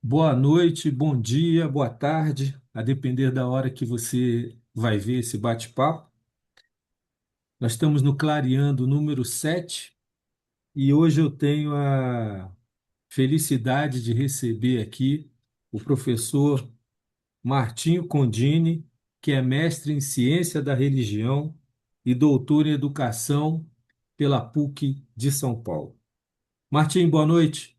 Boa noite, bom dia, boa tarde, a depender da hora que você vai ver esse bate-papo. Nós estamos no Clareando número 7 e hoje eu tenho a felicidade de receber aqui o professor Martinho Condini, que é mestre em Ciência da Religião e doutor em Educação pela PUC de São Paulo. Martim, boa noite.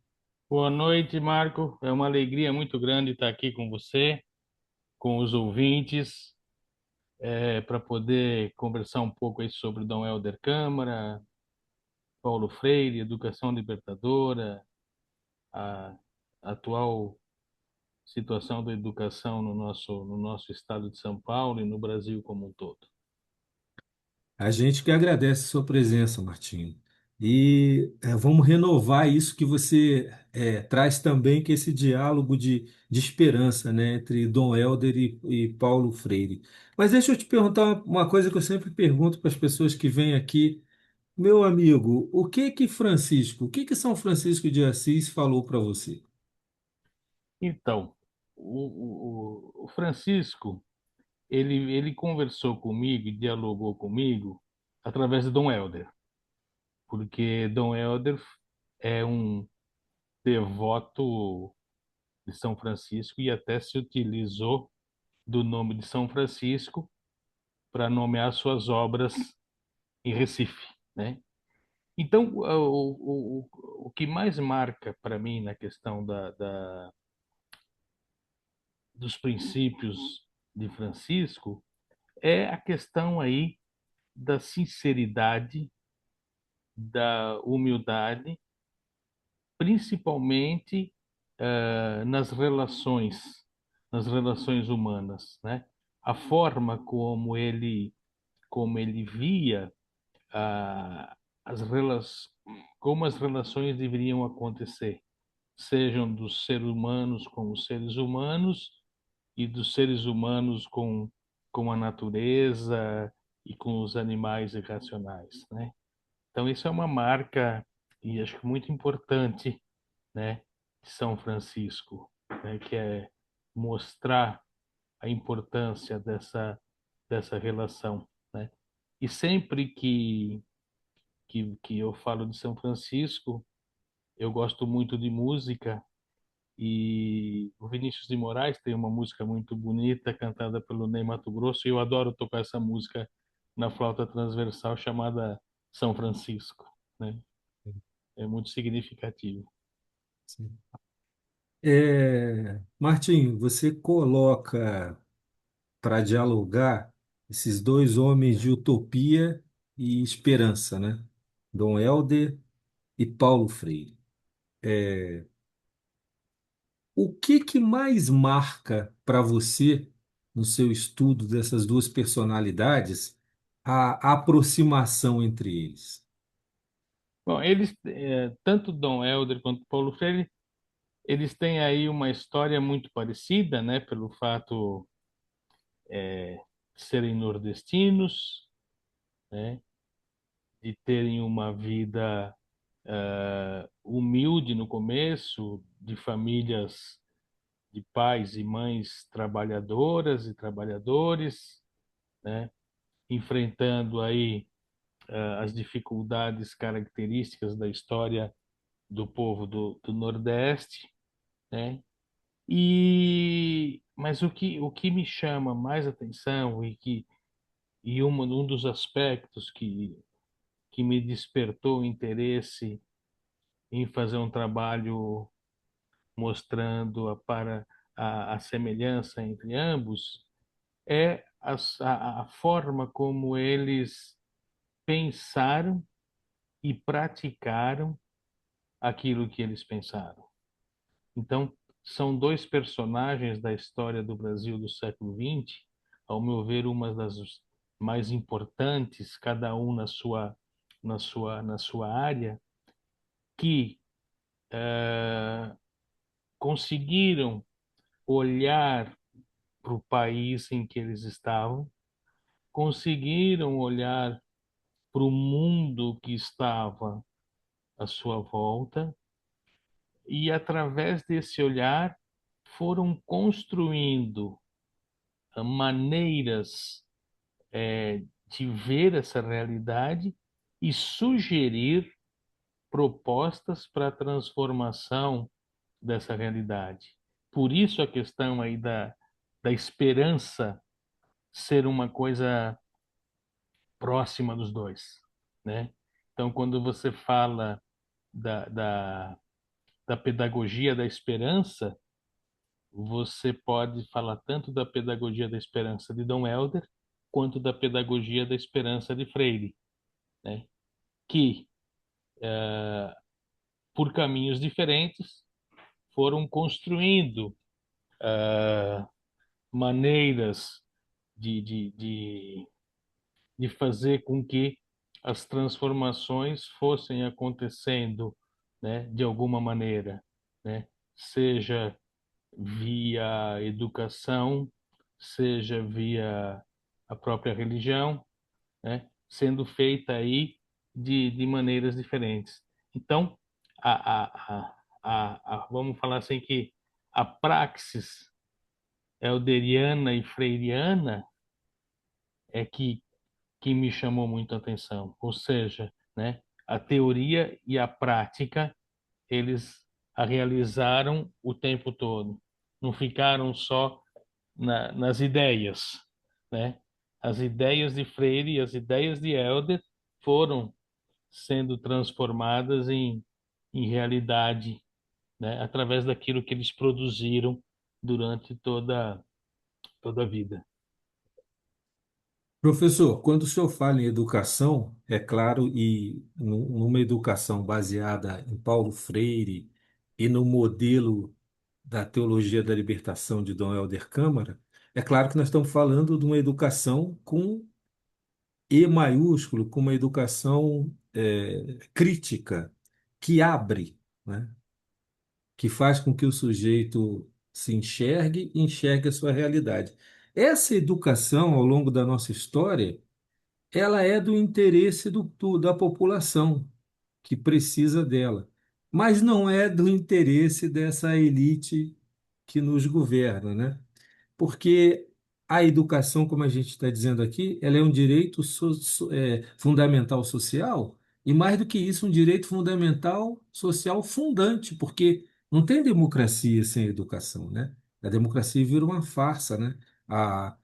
Boa noite, Marco. É uma alegria muito grande estar aqui com você, com os ouvintes, para poder conversar um pouco aí sobre Dom Helder Câmara, Paulo Freire, Educação Libertadora, a atual situação da educação no nosso estado de São Paulo e no Brasil como um todo. A gente que agradece a sua presença, Martinho. E vamos renovar isso que você traz também, que é esse diálogo de esperança, né, entre Dom Helder e Paulo Freire. Mas deixa eu te perguntar uma coisa que eu sempre pergunto para as pessoas que vêm aqui. Meu amigo, o que que São Francisco de Assis falou para você? Então, o Francisco, ele conversou comigo e dialogou comigo através de Dom Helder, porque Dom Helder é um devoto de São Francisco e até se utilizou do nome de São Francisco para nomear suas obras em Recife, né? Então, o que mais marca para mim na questão dos princípios de Francisco é a questão aí da sinceridade, da humildade, principalmente nas relações humanas, né? A forma como ele via ah, as como as relações deveriam acontecer, sejam dos seres humanos com os seres humanos e dos seres humanos com a natureza e com os animais irracionais, né? Então isso é uma marca e acho que muito importante, né, de São Francisco, né, que é mostrar a importância dessa relação, né? E sempre que eu falo de São Francisco, eu gosto muito de música e o Vinícius de Moraes tem uma música muito bonita cantada pelo Ney Matogrosso e eu adoro tocar essa música na flauta transversal chamada São Francisco, né? É muito significativo. Sim. Martim, você coloca para dialogar esses dois homens de utopia e esperança, né? Dom Helder e Paulo Freire. O que mais marca para você, no seu estudo dessas duas personalidades, a aproximação entre eles? Bom, eles, tanto Dom Helder quanto Paulo Freire, eles têm aí uma história muito parecida, né? Pelo fato de serem nordestinos, né? De terem uma vida humilde no começo, de famílias de pais e mães trabalhadoras e trabalhadores, né? Enfrentando aí as dificuldades características da história do povo do Nordeste, né? Mas o que me chama mais atenção um dos aspectos que me despertou o interesse em fazer um trabalho mostrando a semelhança entre ambos é a forma como eles pensaram e praticaram aquilo que eles pensaram. Então, são dois personagens da história do Brasil do século XX, ao meu ver, uma das mais importantes, cada um na sua área, que conseguiram olhar para o país em que eles estavam, conseguiram olhar para o mundo que estava à sua volta e, através desse olhar, foram construindo maneiras de ver essa realidade e sugerir propostas para a transformação dessa realidade. Por isso a questão aí da esperança ser uma coisa próxima dos dois, né? Então, quando você fala da, da, da pedagogia da esperança, você pode falar tanto da pedagogia da esperança de Dom Helder, quanto da pedagogia da esperança de Freire, né? Que, por caminhos diferentes, foram construindo maneiras de, de, de, de fazer com que as transformações fossem acontecendo, né, de alguma maneira, né? Seja via educação, seja via a própria religião, né? Sendo feita aí de maneiras diferentes. Então, vamos falar assim que a praxis elderiana e freiriana é que me chamou muito a atenção. Ou seja, né, a teoria e a prática, eles a realizaram o tempo todo. Não ficaram só nas ideias, né? As ideias de Freire e as ideias de Helder foram sendo transformadas em realidade, né? Através daquilo que eles produziram durante toda a vida. Professor, quando o senhor fala em educação, é claro, e numa educação baseada em Paulo Freire e no modelo da teologia da libertação de Dom Helder Câmara, é claro que nós estamos falando de uma educação com E maiúsculo, com uma educação crítica, que abre, né? Que faz com que o sujeito se enxergue e enxergue a sua realidade. Essa educação, ao longo da nossa história, ela é do interesse da população que precisa dela, mas não é do interesse dessa elite que nos governa, né? Porque a educação, como a gente está dizendo aqui, ela é um direito fundamental social e, mais do que isso, um direito fundamental social fundante, porque não tem democracia sem educação, né? A democracia vira uma farsa, né? A,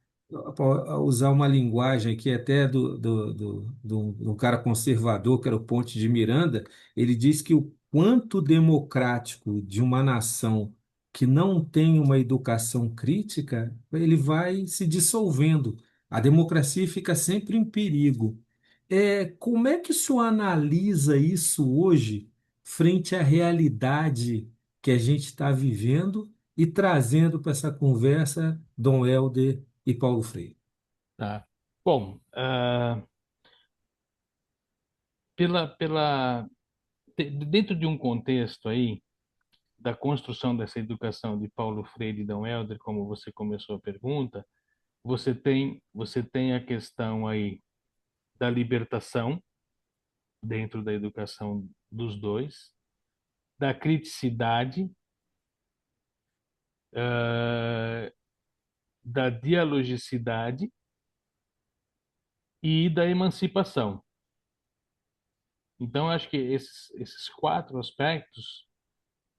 a usar uma linguagem que é até do cara conservador, que era o Ponte de Miranda, ele diz que o quanto democrático de uma nação que não tem uma educação crítica, ele vai se dissolvendo. A democracia fica sempre em perigo. Como é que o senhor analisa isso hoje, frente à realidade que a gente está vivendo e trazendo para essa conversa Dom Helder e Paulo Freire? Tá? Bom, dentro de um contexto aí da construção dessa educação de Paulo Freire e Dom Helder, como você começou a pergunta, você tem a questão aí da libertação dentro da educação dos dois, da criticidade, da dialogicidade e da emancipação. Então, acho que esses quatro aspectos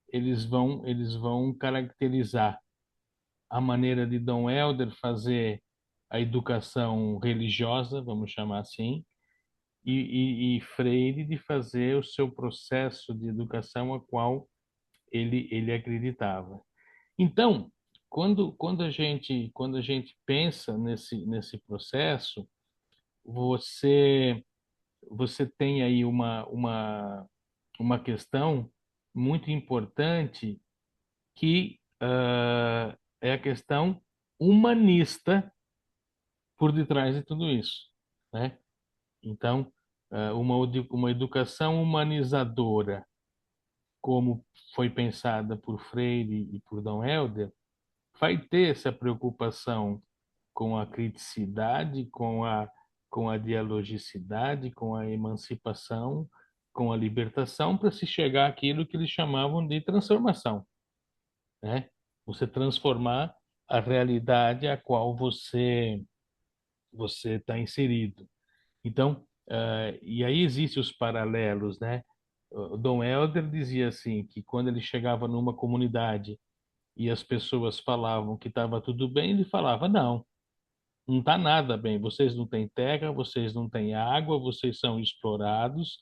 eles vão caracterizar a maneira de Dom Helder fazer a educação religiosa, vamos chamar assim, e Freire de fazer o seu processo de educação a qual ele acreditava. Então, quando a gente pensa nesse processo, você você tem aí uma questão muito importante que é a questão humanista por detrás de tudo isso, né? Então, uma educação humanizadora, como foi pensada por Freire e por Dom Helder, vai ter essa preocupação com a criticidade, com a dialogicidade, com a emancipação, com a libertação, para se chegar àquilo que eles chamavam de transformação, né? Você transformar a realidade a qual você está inserido. Então, e aí existem os paralelos, né? O Dom Helder dizia assim que quando ele chegava numa comunidade e as pessoas falavam que estava tudo bem, ele falava não, não está nada bem. Vocês não têm terra, vocês não têm água, vocês são explorados.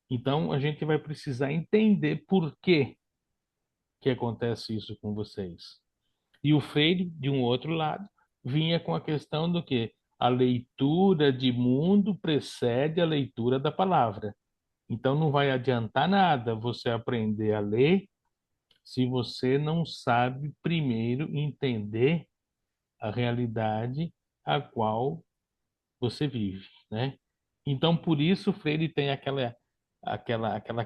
Então, a gente vai precisar entender por que acontece isso com vocês. E o Freire, de um outro lado, vinha com a questão do que a leitura de mundo precede a leitura da palavra. Então não vai adiantar nada você aprender a ler se você não sabe primeiro entender a realidade a qual você vive, né? Então por isso o Freire tem aquela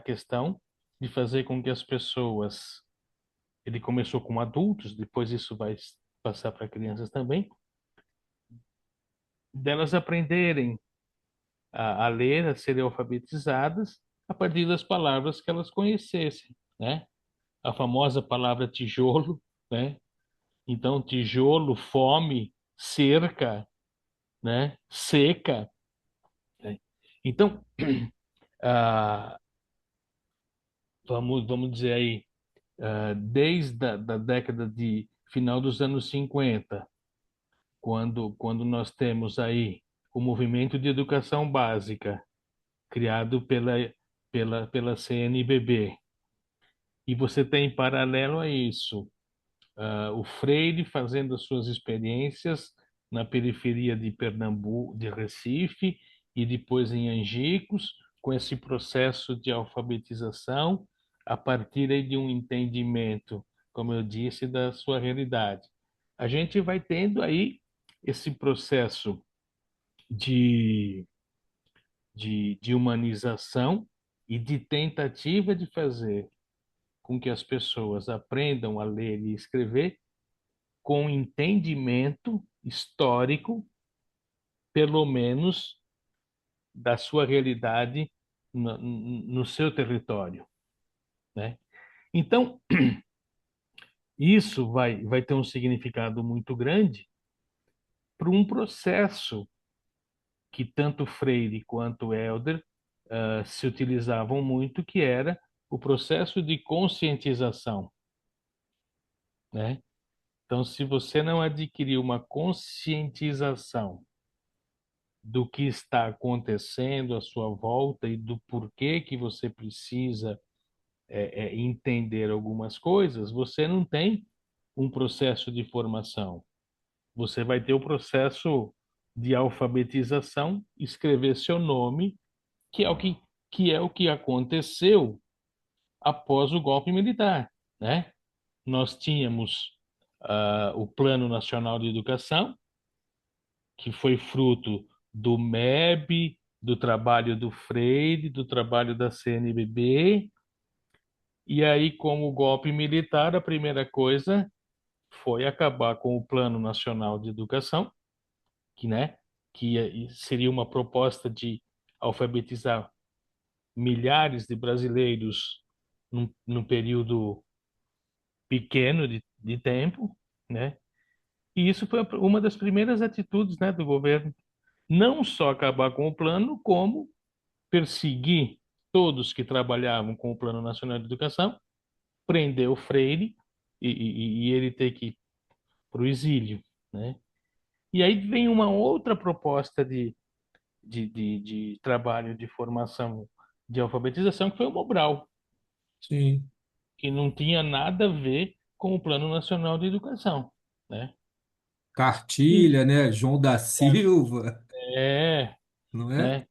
questão de fazer com que as pessoas, ele começou com adultos, depois isso vai passar para crianças também, delas aprenderem a ler, a serem alfabetizadas a partir das palavras que elas conhecessem, né? A famosa palavra tijolo, né? Então, tijolo, fome, cerca, né? Seca, né? Então, ah, vamos dizer aí, desde a da década de final dos anos 50, quando nós temos aí o movimento de educação básica, criado pela CNBB. E você tem em paralelo a isso, o Freire fazendo as suas experiências na periferia de Pernambuco, de Recife, e depois em Angicos, com esse processo de alfabetização, a partir aí de um entendimento, como eu disse, da sua realidade. A gente vai tendo aí esse processo de de humanização e de tentativa de fazer com que as pessoas aprendam a ler e escrever com entendimento histórico, pelo menos, da sua realidade no seu território, né? Então, isso vai ter um significado muito grande para um processo que tanto Freire quanto Helder se utilizavam muito, que era o processo de conscientização, né? Então, se você não adquirir uma conscientização do que está acontecendo à sua volta e do porquê que você precisa entender algumas coisas, você não tem um processo de formação. Você vai ter o processo de alfabetização, escrever seu nome, que é o que aconteceu após o golpe militar, né? Nós tínhamos o Plano Nacional de Educação, que foi fruto do MEB, do trabalho do Freire, do trabalho da CNBB. E aí, com o golpe militar, a primeira coisa foi acabar com o Plano Nacional de Educação, que, né, que seria uma proposta de alfabetizar milhares de brasileiros num período pequeno de tempo, né? E isso foi uma das primeiras atitudes, né, do governo. Não só acabar com o plano, como perseguir todos que trabalhavam com o Plano Nacional de Educação, prender o Freire e ele ter que ir para o exílio, né? E aí vem uma outra proposta de trabalho de formação de alfabetização, que foi o Mobral, Sim. que não tinha nada a ver com o Plano Nacional de Educação, né? E Cartilha, né? João da Silva, é, não é? né?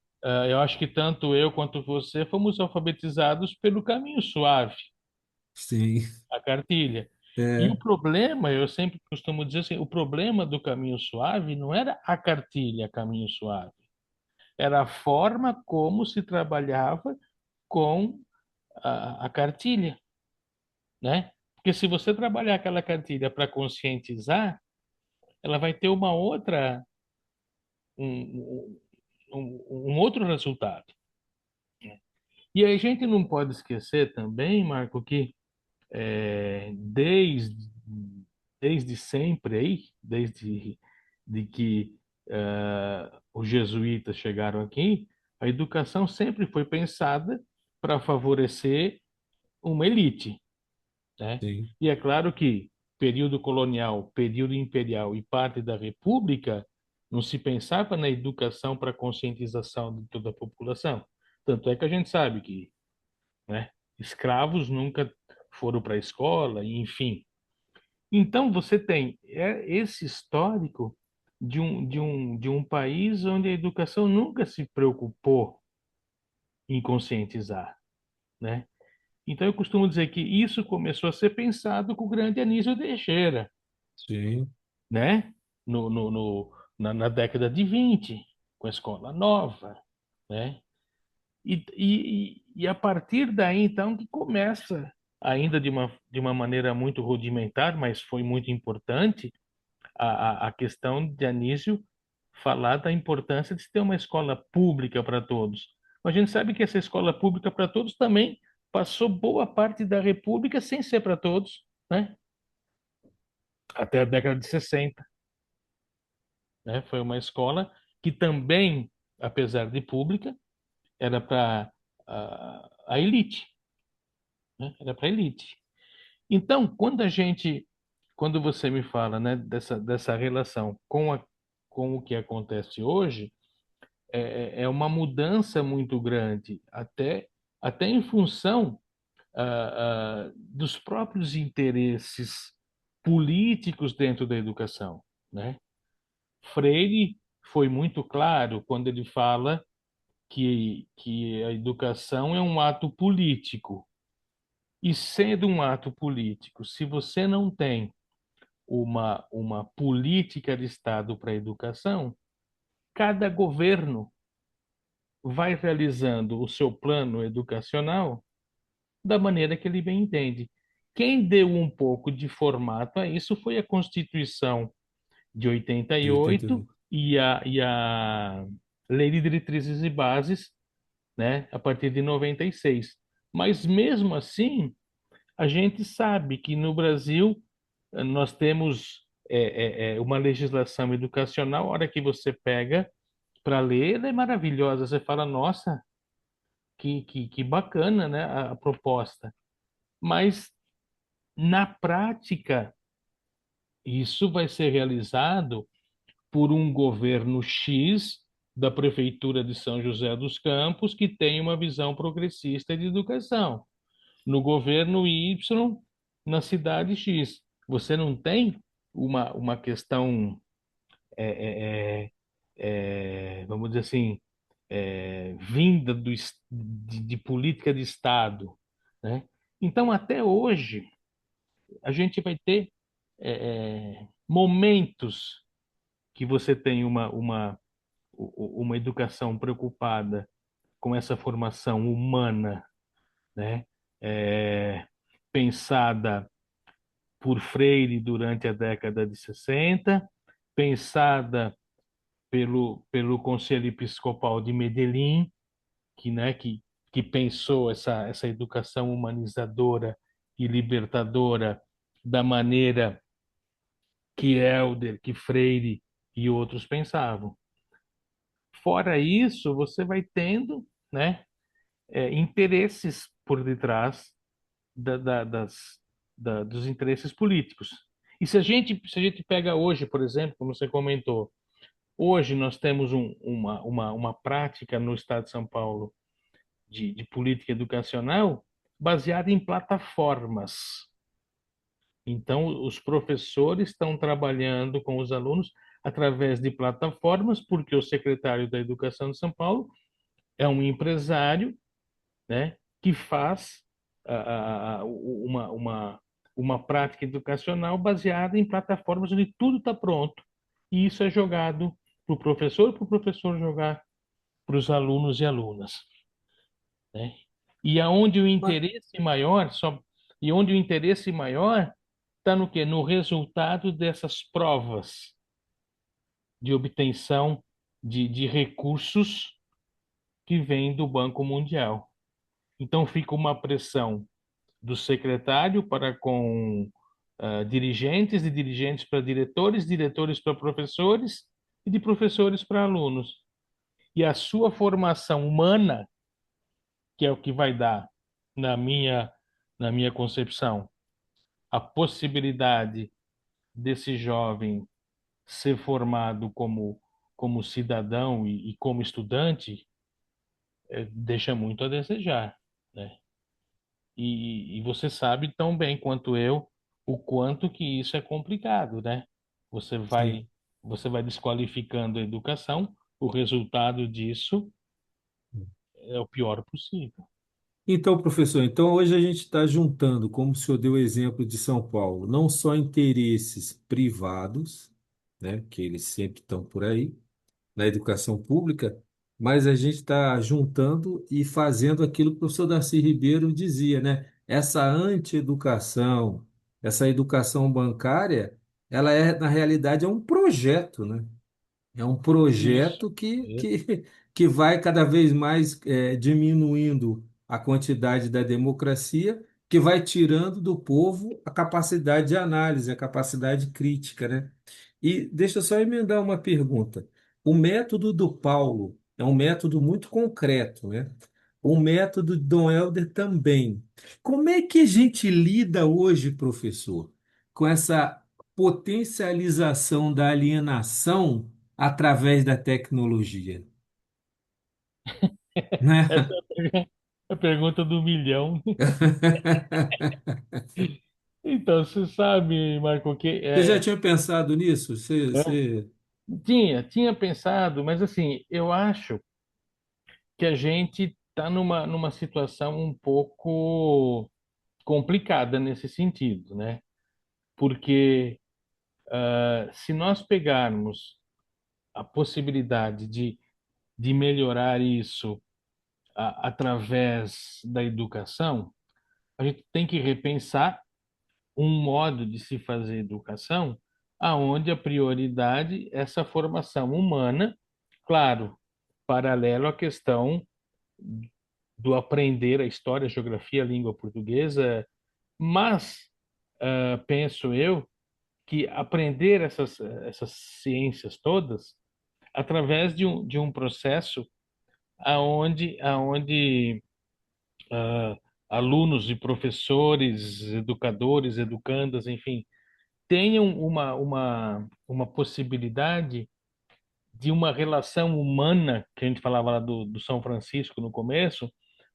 Eu acho que tanto eu quanto você fomos alfabetizados pelo caminho suave, Sim. a cartilha. E o É, problema, eu sempre costumo dizer assim, o problema do caminho suave não era a cartilha caminho suave, era a forma como se trabalhava com a cartilha, né? Porque se você trabalhar aquela cartilha para conscientizar, ela vai ter uma outra, um, um outro resultado. E aí a gente não pode esquecer também, Marco, que desde desde sempre aí, desde de que os jesuítas chegaram aqui, a educação sempre foi pensada para favorecer uma elite, né? sim, E é claro que período colonial, período imperial e parte da República não se pensava na educação para conscientização de toda a população. Tanto é que a gente sabe que, né, escravos nunca foram para a escola, enfim. Então você tem esse histórico de um país onde a educação nunca se preocupou em conscientizar, né? Então eu costumo dizer que isso começou a ser pensado com o grande Anísio Teixeira, sim, né? Na década de 20, com a escola nova, né? E a partir daí, então, que começa, ainda de uma maneira muito rudimentar, mas foi muito importante, a questão de Anísio falar da importância de se ter uma escola pública para todos. Mas a gente sabe que essa escola pública para todos também passou boa parte da República sem ser para todos, né? Até a década de 60, né? Foi uma escola que também, apesar de pública, era para a elite, né? Era para a elite. Então, quando você me fala, né, dessa relação com o que acontece hoje, é uma mudança muito grande, até em função dos próprios interesses políticos dentro da educação, né? Freire foi muito claro quando ele fala que a educação é um ato político. E sendo um ato político, se você não tem uma política de Estado para a educação, cada governo vai realizando o seu plano educacional da maneira que ele bem entende. Quem deu um pouco de formato a isso foi a Constituição de de 88 88. e a Lei de Diretrizes e Bases, né, a partir de 96. Mas mesmo assim, a gente sabe que no Brasil nós temos uma legislação educacional, a hora que você pega para ler, ela é maravilhosa. Você fala, nossa, que bacana, né, a proposta. Mas na prática, isso vai ser realizado por um governo X da Prefeitura de São José dos Campos que tem uma visão progressista de educação. No governo Y, na cidade X. Você não tem uma questão, vamos dizer assim, vinda de política de Estado, né? Então, até hoje, a gente vai ter momentos que você tem uma educação preocupada com essa formação humana, né? É, pensada por Freire durante a década de 60, pensada pelo Conselho Episcopal de Medellín, que pensou essa educação humanizadora e libertadora da maneira que Helder, que Freire e outros pensavam. Fora isso, você vai tendo, né, interesses por detrás dos interesses políticos. E se a gente pega hoje, por exemplo, como você comentou, hoje nós temos uma prática no Estado de São Paulo de política educacional baseada em plataformas. Então, os professores estão trabalhando com os alunos através de plataformas, porque o secretário da Educação de São Paulo é um empresário, né, que faz uma prática educacional baseada em plataformas onde tudo está pronto. E isso é jogado para o professor jogar para os alunos e alunas, né? E aonde o Mas, interesse maior, e onde o interesse maior está no quê? No resultado dessas provas de obtenção de recursos que vêm do Banco Mundial. Então fica uma pressão do secretário para com dirigentes, de dirigentes para diretores, diretores para professores e de professores para alunos. E a sua formação humana, que é o que vai dar, na minha concepção, a possibilidade desse jovem ser formado como cidadão e como estudante, deixa muito a desejar, né? E você sabe tão bem quanto eu o quanto que isso é complicado, né? Você vai, Sim. você vai desqualificando a educação, o resultado disso é o pior possível. Então, professor, então hoje a gente está juntando, como o senhor deu o exemplo de São Paulo, não só interesses privados, né, que eles sempre estão por aí, na educação pública, mas a gente está juntando e fazendo aquilo que o professor Darcy Ribeiro dizia, né? Essa anti-educação, essa educação bancária, ela é, na realidade, é um projeto, né? É um Isso. projeto É. que vai cada vez mais diminuindo a quantidade da democracia, que vai tirando do povo a capacidade de análise, a capacidade crítica, né? E deixa eu só emendar uma pergunta. O método do Paulo é um método muito concreto, né? O método de Dom Helder também. Como é que a gente lida hoje, professor, com essa potencialização da alienação através da tecnologia, Essa né? é a pergunta do milhão. Então, você sabe, Marco, que Você já tinha pensado nisso? Você... tinha pensado, mas assim, eu acho que a gente está numa situação um pouco complicada nesse sentido, né? Porque se nós pegarmos a possibilidade de melhorar isso através da educação, a gente tem que repensar um modo de se fazer educação aonde a prioridade é essa formação humana, claro, paralelo à questão do aprender a história, a geografia, a língua portuguesa, mas penso eu que aprender essas ciências todas através de um processo aonde alunos e professores, educadores, educandas, enfim, tenham uma possibilidade de uma relação humana, que a gente falava lá do São Francisco no começo,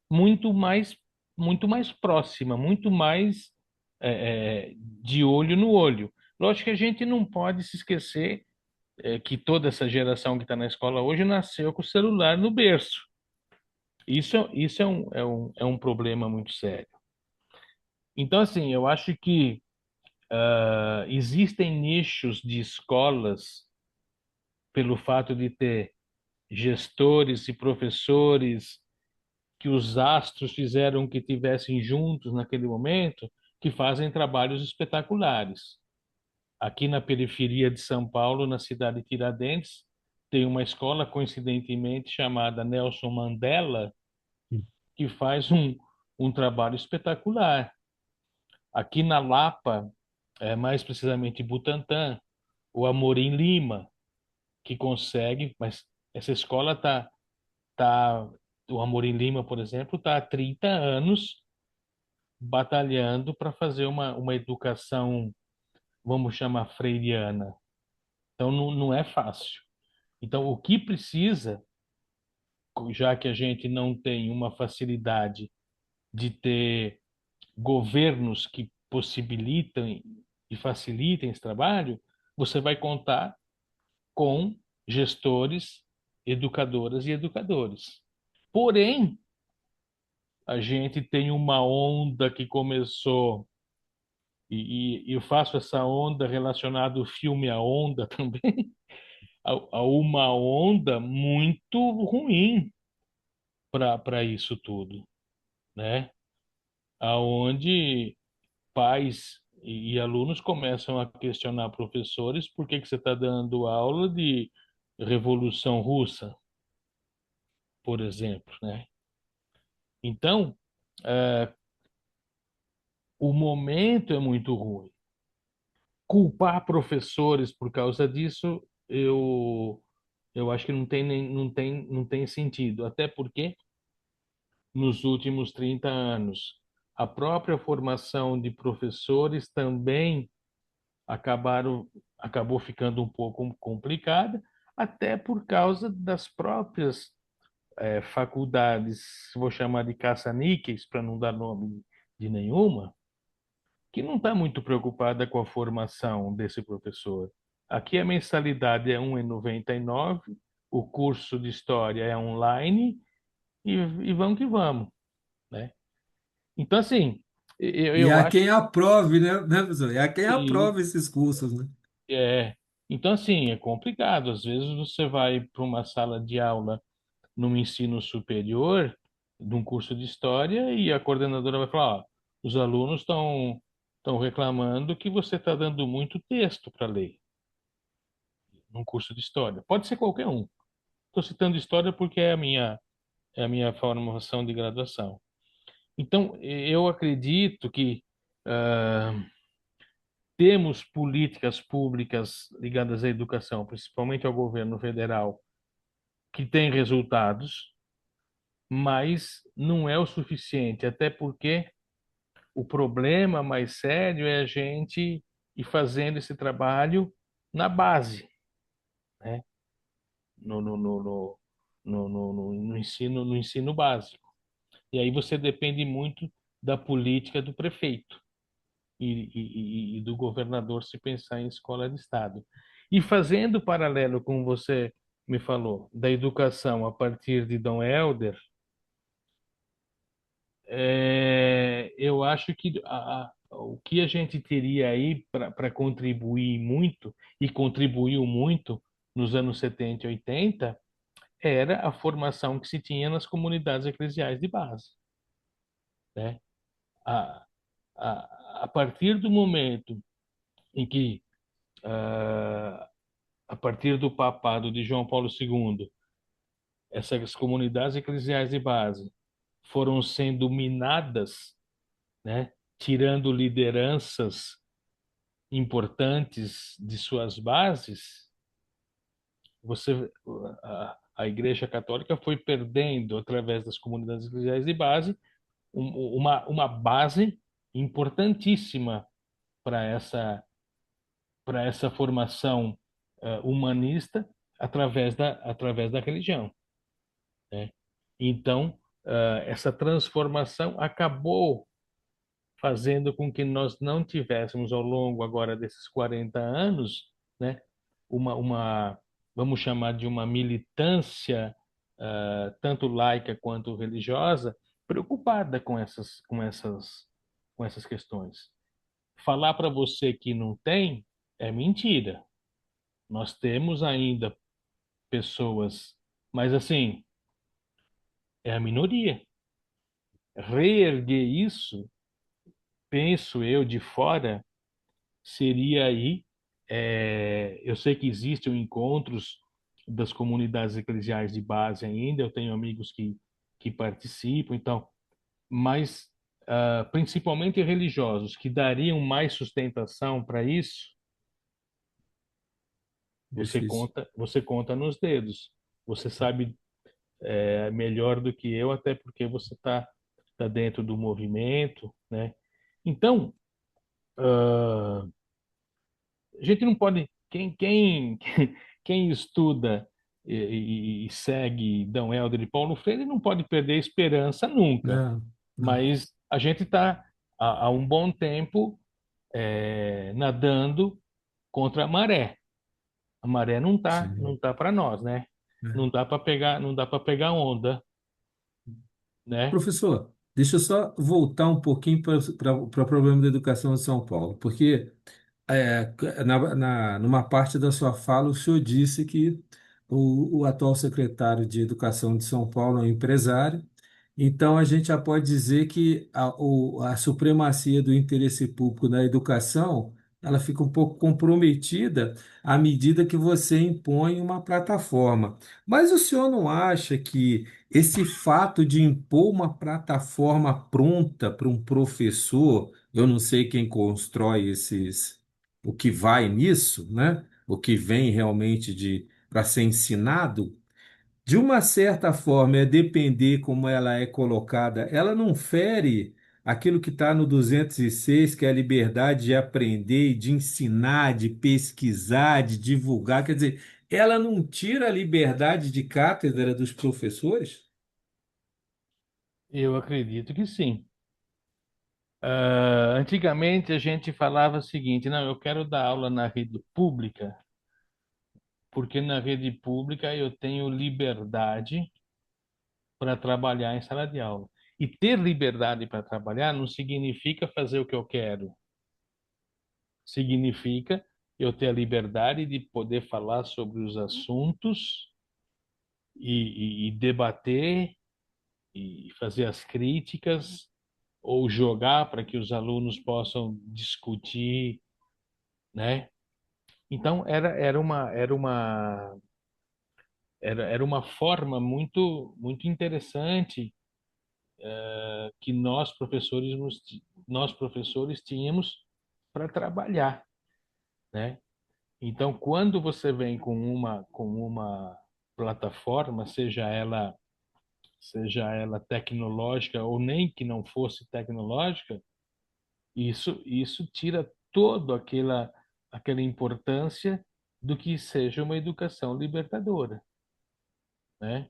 muito mais, muito mais próxima, muito mais de olho no olho. Lógico que a gente não pode se esquecer que toda essa geração que está na escola hoje nasceu com o celular no berço. Isso é um problema muito sério. Então, assim, eu acho que existem nichos de escolas, pelo fato de ter gestores e professores que os astros fizeram que tivessem juntos naquele momento, que fazem trabalhos espetaculares. Aqui na periferia de São Paulo, na cidade de Tiradentes, tem uma escola, coincidentemente, chamada Nelson Mandela, que faz um trabalho espetacular. Aqui na Lapa, mais precisamente em Butantã, o Amorim Lima, que consegue, mas essa escola tá, o Amorim Lima, por exemplo, está há 30 anos batalhando para fazer uma educação, vamos chamar freiriana. Então, não é fácil. Então, o que precisa, já que a gente não tem uma facilidade de ter governos que possibilitem e facilitem esse trabalho, você vai contar com gestores, educadoras e educadores. Porém, a gente tem uma onda que começou, e eu faço essa onda relacionada ao filme A Onda também, a uma onda muito ruim para isso tudo, né? Aonde pais e alunos começam a questionar professores por que você está dando aula de Revolução Russa, por exemplo, né? Então, o momento é muito ruim. culpar professores por causa disso, eu acho que não tem sentido. Até porque, nos últimos 30 anos, a própria formação de professores também acabaram, acabou ficando um pouco complicada, até por causa das próprias faculdades, vou chamar de caça-níqueis, para não dar nome de nenhuma, que não está muito preocupada com a formação desse professor. Aqui a mensalidade é R$ 1,99, o curso de história é online e vamos que vamos, né? Então, assim, E eu há acho quem aprove, né, professor? E há quem que aprove esses cursos, né? é. Então, assim, é complicado. Às vezes você vai para uma sala de aula no ensino superior, de um curso de história, e a coordenadora vai falar: ó, os alunos estão reclamando que você está dando muito texto para ler num curso de história. Pode ser qualquer um. Estou citando história porque é a minha formação de graduação. Então, eu acredito que ah, temos políticas públicas ligadas à educação, principalmente ao governo federal, que têm resultados, mas não é o suficiente, até porque o problema mais sério é a gente ir fazendo esse trabalho na base, né? No, no, no, no, no ensino básico. E aí você depende muito da política do prefeito e do governador se pensar em escola de estado. E fazendo paralelo com você me falou da educação a partir de Dom Helder, eu acho que o que a gente teria aí para contribuir muito, e contribuiu muito nos anos 70 e 80, era a formação que se tinha nas comunidades eclesiais de base, né? A, a partir do momento em que, a partir do papado de João Paulo II, essas comunidades eclesiais de base foram sendo minadas, né? Tirando lideranças importantes de suas bases, você a Igreja Católica foi perdendo através das comunidades eclesiais de base uma base importantíssima para essa formação humanista através da religião, né? Então, essa transformação acabou fazendo com que nós não tivéssemos ao longo agora desses 40 anos, né, uma vamos chamar de uma militância tanto laica quanto religiosa preocupada com essas questões. Falar para você que não tem é mentira. Nós temos ainda pessoas, mas assim, é a minoria. Reerguer isso, penso eu de fora, seria aí. Eu sei que existem encontros das comunidades eclesiais de base ainda, eu tenho amigos que participam, então, mas principalmente religiosos que dariam mais sustentação para isso, Difícil. você conta nos dedos. Você sabe melhor do que eu, até porque você tá dentro do movimento, né? Então, a gente não pode. Quem estuda e segue Dom Helder e Paulo Freire não pode perder a esperança nunca. Não, não. Mas a gente está há um bom tempo nadando contra a maré. A maré Sim. não tá para nós, né? É. Não dá para pegar onda, né? Professor, deixa eu só voltar um pouquinho para o problema da educação em São Paulo, porque numa parte da sua fala, o senhor disse que o atual secretário de Educação de São Paulo é um empresário, então a gente já pode dizer que a supremacia do interesse público na educação, ela fica um pouco comprometida à medida que você impõe uma plataforma. Mas o senhor não acha que esse fato de impor uma plataforma pronta para um professor, eu não sei quem constrói o que vai nisso, né? O que vem realmente de para ser ensinado, de uma certa forma, é depender como ela é colocada, ela não fere aquilo que está no 206, que é a liberdade de aprender, de ensinar, de pesquisar, de divulgar. Quer dizer, ela não tira a liberdade de cátedra dos professores? Eu acredito que sim. Antigamente a gente falava o seguinte, não, eu quero dar aula na rede pública, porque na rede pública eu tenho liberdade para trabalhar em sala de aula. E ter liberdade para trabalhar não significa fazer o que eu quero. Significa eu ter a liberdade de poder falar sobre os assuntos e debater e fazer as críticas ou jogar para que os alunos possam discutir, né? Então era uma forma muito interessante que nós professores tínhamos para trabalhar, né? Então, quando você vem com uma plataforma, seja ela tecnológica ou nem que não fosse tecnológica, isso tira toda aquela importância do que seja uma educação libertadora, né?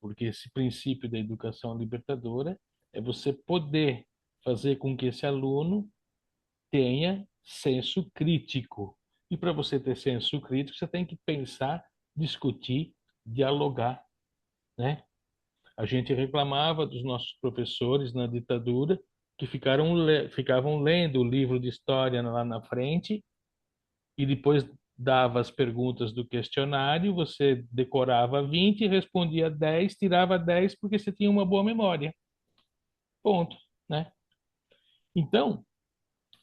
Porque esse princípio da educação libertadora é você poder fazer com que esse aluno tenha senso crítico. E para você ter senso crítico, você tem que pensar, discutir, dialogar, né? A gente reclamava dos nossos professores na ditadura que ficavam lendo o livro de história lá na frente e depois dava as perguntas do questionário, você decorava 20, respondia 10, tirava 10 porque você tinha uma boa memória. Ponto, né? Então,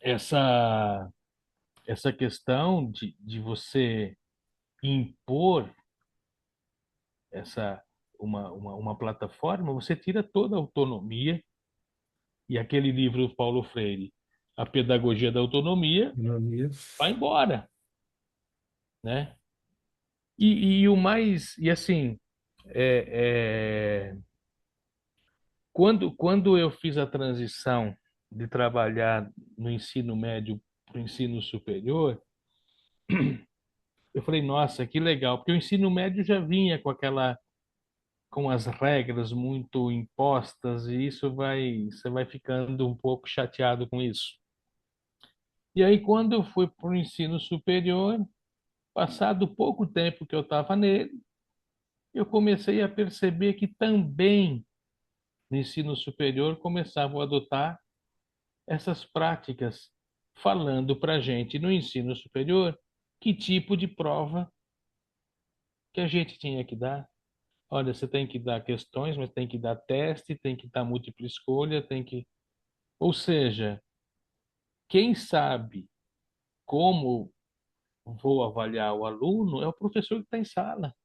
essa essa questão de você impor essa uma plataforma, você tira toda a autonomia e aquele livro do Paulo Freire, A Pedagogia da Autonomia, Economia. vai embora, né? E o mais, e assim, quando eu fiz a transição de trabalhar no ensino médio para o ensino superior, eu falei, nossa, que legal, porque o ensino médio já vinha com as regras muito impostas e você vai ficando um pouco chateado com isso. E aí, quando eu fui para o ensino superior, passado pouco tempo que eu estava nele, eu comecei a perceber que também no ensino superior começavam a adotar essas práticas, falando para a gente no ensino superior que tipo de prova que a gente tinha que dar. Olha, você tem que dar questões, mas tem que dar teste, tem que dar múltipla escolha, tem que. Ou seja, quem sabe como vou avaliar o aluno é o professor que está em sala.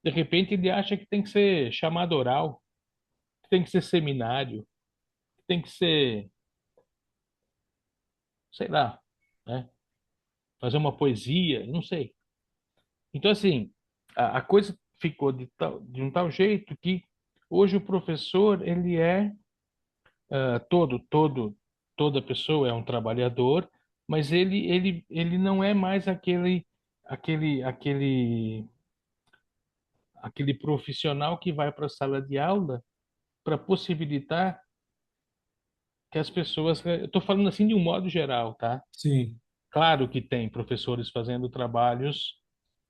De repente ele acha que tem que ser chamado oral, que tem que ser seminário, que tem que ser, sei lá, né? Fazer uma poesia, não sei. Então, assim, a coisa ficou de um tal jeito que hoje o professor, ele é toda pessoa é um trabalhador, mas ele não é mais aquele, aquele, aquele profissional que vai para a sala de aula para possibilitar que as pessoas. Eu estou falando assim de um modo geral, tá? Sim, Claro que tem professores fazendo trabalhos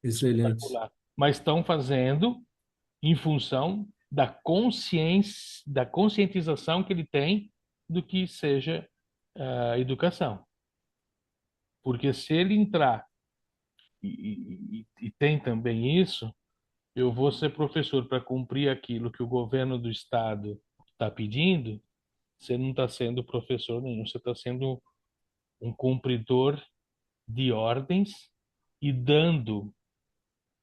excelente. espetaculares, mas estão fazendo em função da conscientização que ele tem do que seja a educação. Porque se ele entrar, e tem também isso, eu vou ser professor para cumprir aquilo que o governo do estado está pedindo, você não está sendo professor nenhum, você está sendo um cumpridor de ordens e dando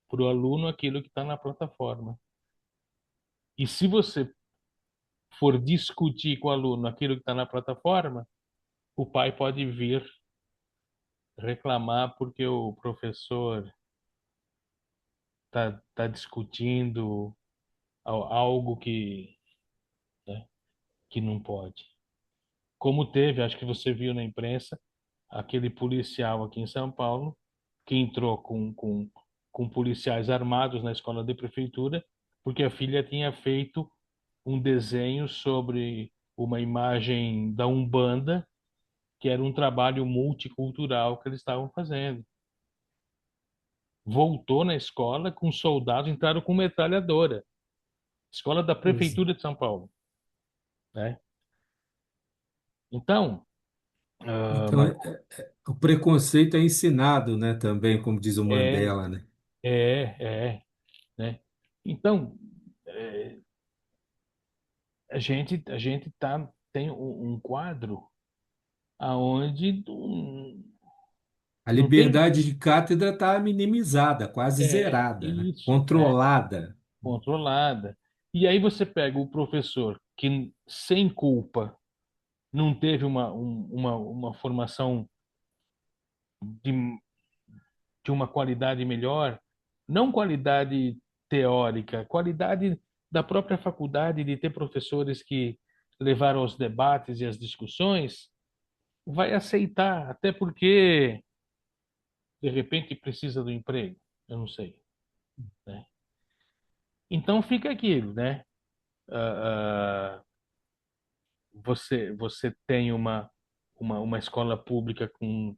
para o aluno aquilo que está na plataforma. E se você for discutir com o aluno aquilo que está na plataforma, o pai pode vir reclamar porque o professor tá discutindo algo né, que não pode. Como teve, acho que você viu na imprensa, aquele policial aqui em São Paulo que entrou com policiais armados na escola de prefeitura porque a filha tinha feito um desenho sobre uma imagem da Umbanda, que era um trabalho multicultural que eles estavam fazendo. Voltou na escola com soldados, entraram com metralhadora. Escola da Pois é. Prefeitura de São Paulo, né? Então, Então, mas o preconceito é ensinado, né, também, como diz o é, Mandela, né? né? Então, é, a gente tem um quadro aonde A não tem liberdade de cátedra está minimizada, quase zerada, né? isso, né? Controlada Controlada. E aí você pega o professor que, sem culpa, não teve uma formação de, de uma qualidade melhor, não qualidade teórica, qualidade da própria faculdade de ter professores que levaram aos debates e às discussões, vai aceitar, até porque de repente precisa do emprego, eu não sei, né? Então fica aquilo, né? Ah, você tem uma escola pública com,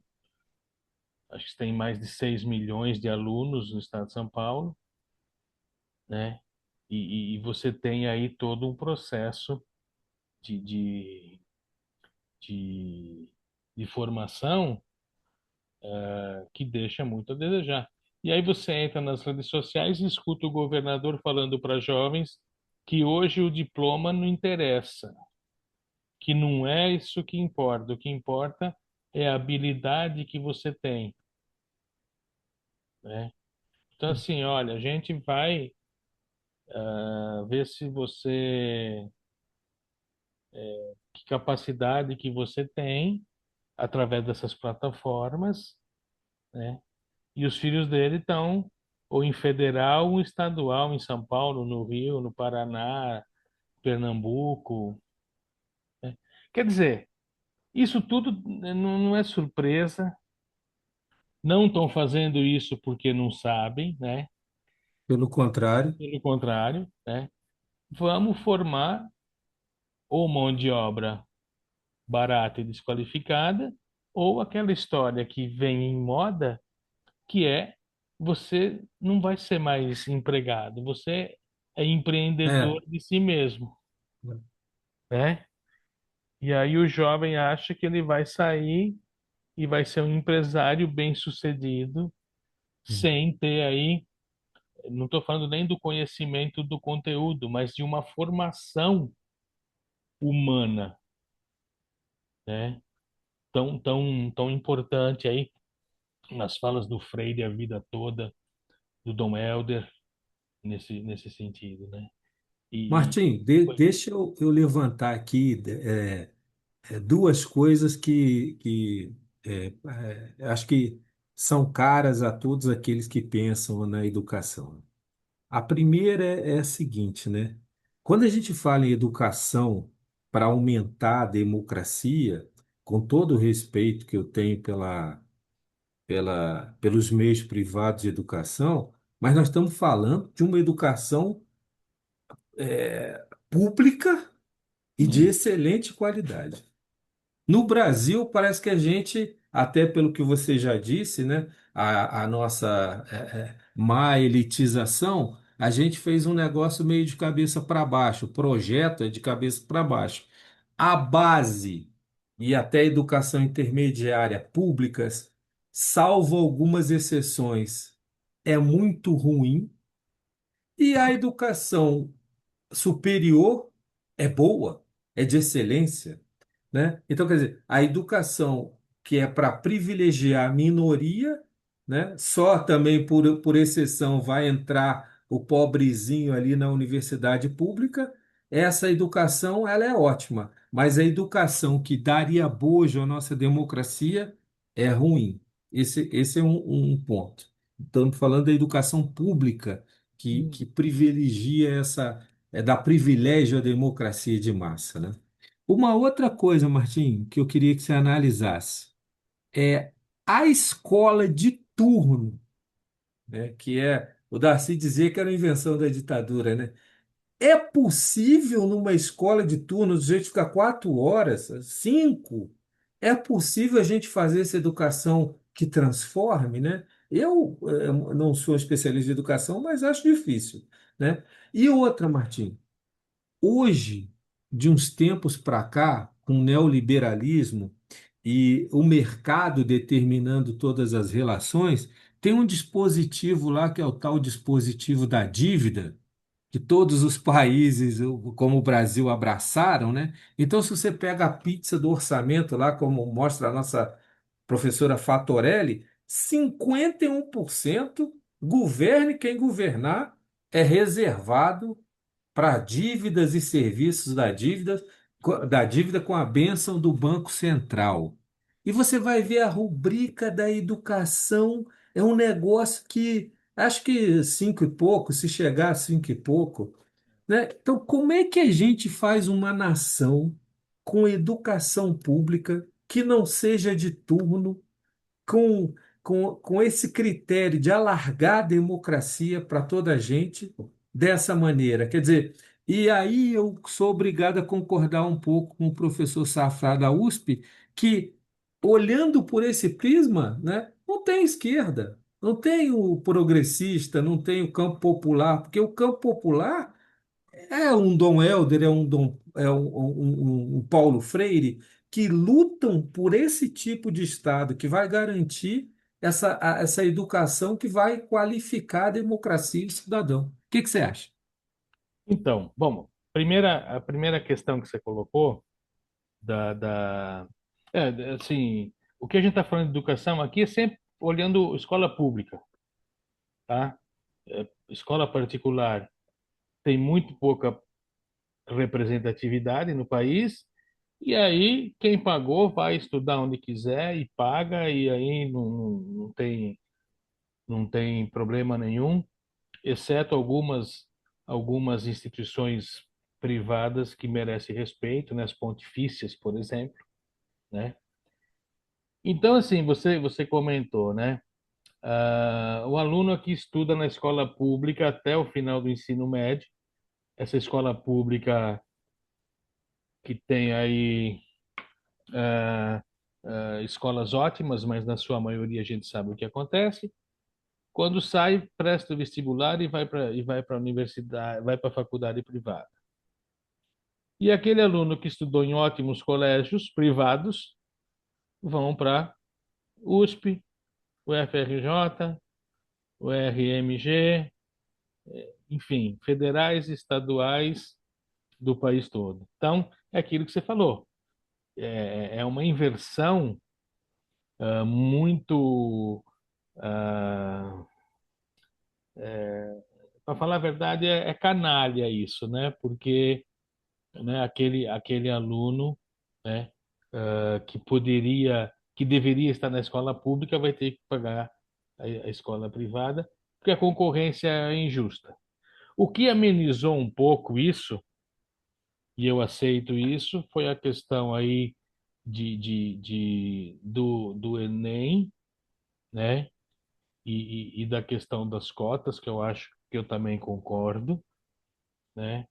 acho que tem mais de 6 milhões de alunos no estado de São Paulo, né? E você tem aí todo um processo de, de, de, de formação que deixa muito a desejar. E aí você entra nas redes sociais e escuta o governador falando para jovens que hoje o diploma não interessa, que não é isso que importa. O que importa é a habilidade que você tem, né? Então, assim, olha, a gente vai ver se você, que capacidade que você tem através dessas plataformas, né? E os filhos dele estão ou em federal ou em estadual, em São Paulo, no Rio, no Paraná, Pernambuco, né? Quer dizer, isso tudo não é surpresa, não estão fazendo isso porque não sabem, né? pelo contrário. Pelo contrário, né? Vamos formar ou mão de obra barata e desqualificada, ou aquela história que vem em moda, que é você não vai ser mais empregado, você é É, empreendedor de si mesmo, né? E aí o jovem acha que ele vai sair e vai ser um empresário bem-sucedido, sem ter aí, não estou falando nem do conhecimento do conteúdo, mas de uma formação humana, né? Tão importante aí nas falas do Freire a vida toda, do Dom Helder, nesse sentido, né? E, Martim, foi. deixa eu levantar aqui duas coisas que acho que são caras a todos aqueles que pensam na educação. A primeira é a seguinte, né? Quando a gente fala em educação para aumentar a democracia, com todo o respeito que eu tenho pelos meios privados de educação, mas nós estamos falando de uma educação pública e de Hum, excelente qualidade. No Brasil, parece que a gente, até pelo que você já disse, né, a nossa má elitização, a gente fez um negócio meio de cabeça para baixo, o projeto é de cabeça para baixo. A base e até a educação intermediária públicas, salvo algumas exceções, é muito ruim, e a educação superior é boa, é de excelência, né? Então, quer dizer, a educação que é para privilegiar a minoria, né? Só também por exceção vai entrar o pobrezinho ali na universidade pública. Essa educação, ela é ótima, mas a educação que daria bojo à nossa democracia é ruim. Esse é um ponto. Estamos falando da educação pública que privilegia dá privilégio à democracia de massa, né? Uma outra coisa, Martim, que eu queria que você analisasse é a escola de turno, né? Que é, o Darcy dizia que era uma invenção da ditadura, né? É possível numa escola de turno, do jeito de ficar 4 horas, 5, é possível a gente fazer essa educação que transforme, né? Eu não sou especialista em educação, mas acho difícil, né? E outra, Martim, hoje, de uns tempos para cá, com o neoliberalismo e o mercado determinando todas as relações, tem um dispositivo lá que é o tal dispositivo da dívida que todos os países, como o Brasil, abraçaram, né? Então, se você pega a pizza do orçamento lá, como mostra a nossa professora Fatorelli, 51% governe quem governar é reservado para dívidas e serviços da dívida com a bênção do Banco Central. E você vai ver a rubrica da educação, é um negócio que acho que cinco e pouco, se chegar a cinco e pouco, né? Então, como é que a gente faz uma nação com educação pública que não seja de turno, com, com esse critério de alargar a democracia para toda a gente dessa maneira? Quer dizer, e aí eu sou obrigado a concordar um pouco com o professor Safra da USP, que, olhando por esse prisma, né, não tem esquerda, não tem o progressista, não tem o campo popular, porque o campo popular é um Dom Helder, é um Paulo Freire, que lutam por esse tipo de Estado que vai garantir essa educação que vai qualificar a democracia e o cidadão. O que você acha? Então, bom, a primeira questão que você colocou assim, o que a gente está falando de educação aqui é sempre olhando escola pública, tá? Escola particular tem muito pouca representatividade no país, e aí quem pagou vai estudar onde quiser e paga, e aí não tem problema nenhum, exceto algumas instituições privadas que merecem respeito, né? As pontifícias, por exemplo, né? Então, assim, você comentou, né? O aluno que estuda na escola pública até o final do ensino médio, essa escola pública que tem aí ah, escolas ótimas, mas na sua maioria a gente sabe o que acontece. Quando sai, presta o vestibular e vai para a universidade, vai para a faculdade privada. E aquele aluno que estudou em ótimos colégios privados vão para USP, o FRJ, o RMG, enfim, federais, estaduais do país todo. Então, é aquilo que você falou. É uma inversão muito, para falar a verdade, é canalha isso, né? Porque, né, aquele aluno, né, que deveria estar na escola pública vai ter que pagar a escola privada, porque a concorrência é injusta. O que amenizou um pouco isso, e eu aceito isso, foi a questão aí do Enem, né? E da questão das cotas, que eu acho que eu também concordo, né?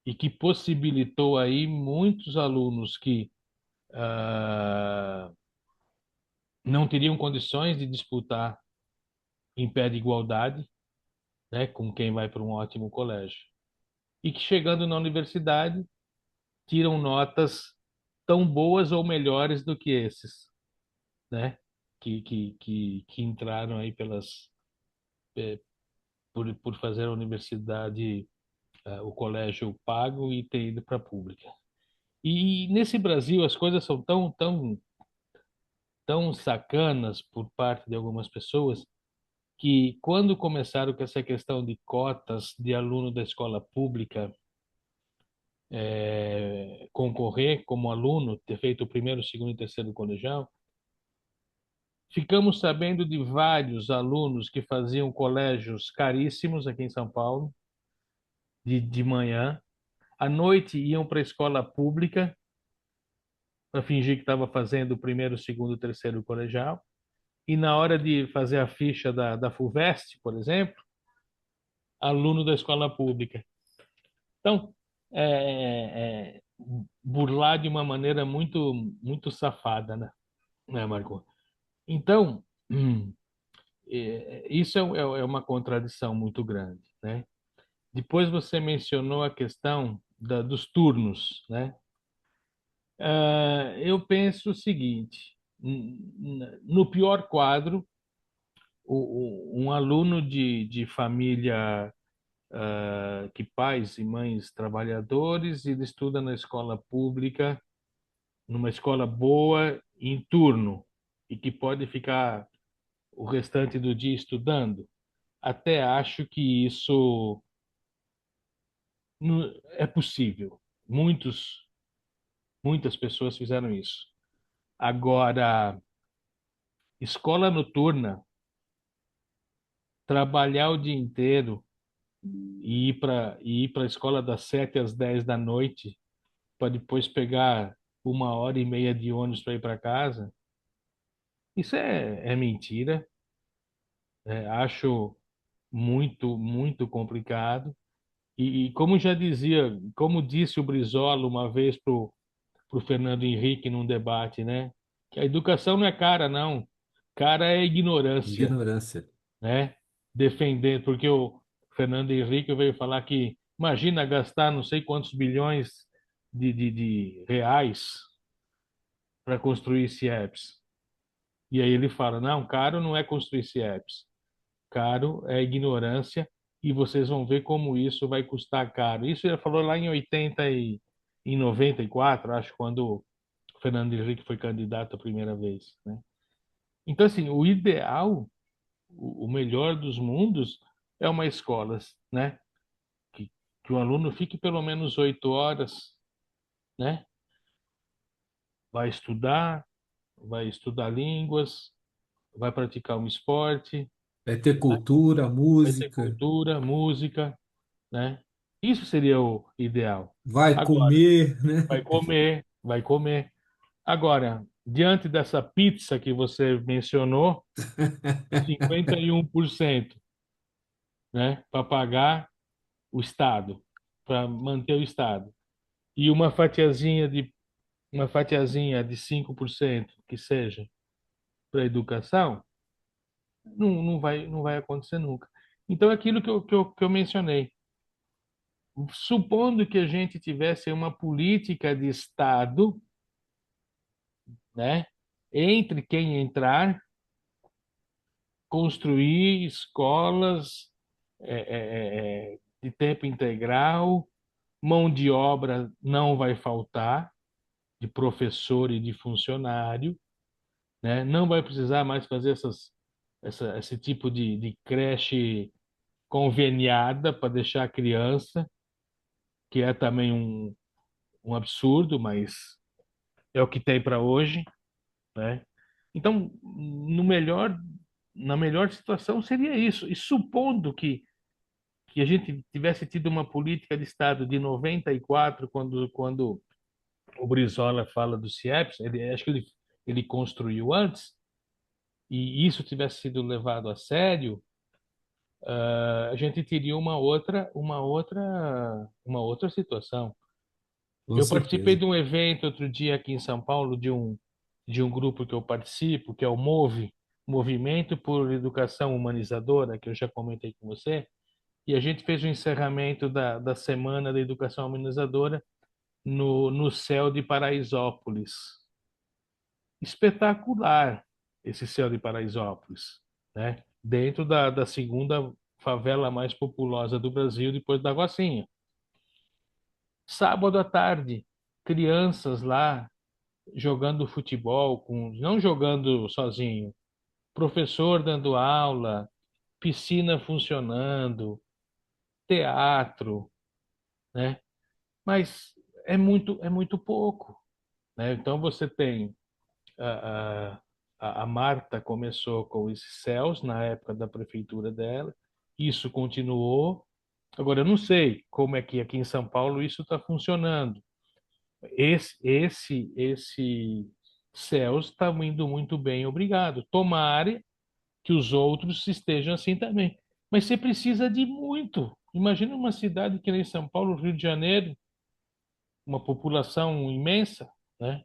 E que possibilitou aí muitos alunos que não teriam condições de disputar em pé de igualdade, né, com quem vai para um ótimo colégio. E que chegando na universidade tiram notas tão boas ou melhores do que esses, né? Que entraram aí por fazer a universidade, o colégio pago e ter ido para a pública. E nesse Brasil as coisas são tão sacanas por parte de algumas pessoas que quando começaram com essa questão de cotas de aluno da escola pública concorrer como aluno, ter feito o primeiro, segundo e terceiro colegial, Ficamos sabendo de vários alunos que faziam colégios caríssimos aqui em São Paulo, de manhã. À noite iam para a escola pública para fingir que estava fazendo o primeiro, segundo, terceiro colegial. E na hora de fazer a ficha da FUVEST, por exemplo, aluno da escola pública. Então, burlar de uma maneira muito safada, né, Marco? Então, isso é uma contradição muito grande, né? Depois você mencionou a questão dos turnos, né? Eu penso o seguinte: no pior quadro, um aluno de família que pais e mães trabalhadores, ele estuda na escola pública, numa escola boa, em turno, e que pode ficar o restante do dia estudando. Até acho que isso é possível. Muitas pessoas fizeram isso. Agora, escola noturna, trabalhar o dia inteiro e ir para a escola das 7 às 10 da noite, para depois pegar 1 hora e meia de ônibus para ir para casa, isso é mentira. Acho muito complicado. E como já dizia, como disse o Brizola uma vez pro Fernando Henrique num debate, né? Que a educação não é cara, não. Cara é ignorância, Ignorância. né? Defender, porque o Fernando Henrique veio falar que imagina gastar não sei quantos bilhões de reais para construir CIEPs. E aí ele fala, não, caro não é construir CIEPs. Caro é ignorância e vocês vão ver como isso vai custar caro. Isso ele falou lá em 80 e em 94, acho, quando o Fernando Henrique foi candidato a primeira vez, né? Então, assim, o ideal, o melhor dos mundos é uma escola, né? Que, que o aluno fique pelo menos 8 horas, né? Vai estudar línguas, vai praticar um esporte, É ter né? cultura, Vai ter música, cultura, música, né? Isso seria o ideal. vai Agora, comer, né? vai comer, vai comer. Agora, diante dessa pizza que você mencionou, 51%, né, para pagar o Estado, para manter o Estado, e uma fatiazinha de 5% que seja para a educação, não vai acontecer nunca. Então, é aquilo que eu mencionei. Supondo que a gente tivesse uma política de Estado, né, entre quem entrar, construir escolas de tempo integral, mão de obra não vai faltar, de professor e de funcionário, né? Não vai precisar mais fazer esse tipo de creche conveniada para deixar a criança, que é também um absurdo, mas é o que tem para hoje, né? Então, na melhor situação seria isso. E supondo que a gente tivesse tido uma política de Estado de 94, quando o Brizola fala do CIEPS, acho que ele construiu antes, e isso tivesse sido levado a sério, a gente teria uma outra situação. Com Eu participei certeza. de um evento outro dia aqui em São Paulo, de um grupo que eu participo, que é o Movimento por Educação Humanizadora, que eu já comentei com você, e a gente fez o encerramento da Semana da Educação Humanizadora no céu de Paraisópolis. Espetacular esse céu de Paraisópolis, né? Dentro da segunda favela mais populosa do Brasil, depois da Rocinha. Sábado à tarde, crianças lá jogando futebol, não jogando sozinho, professor dando aula, piscina funcionando, teatro, né? Mas é muito pouco, né? Então você tem a, a Marta começou com esses céus na época da prefeitura dela, isso continuou. Agora, eu não sei como é que aqui em São Paulo isso está funcionando. Esse céus está indo muito bem, obrigado. Tomara que os outros estejam assim também. Mas você precisa de muito. Imagina uma cidade que nem São Paulo, Rio de Janeiro, uma população imensa, né?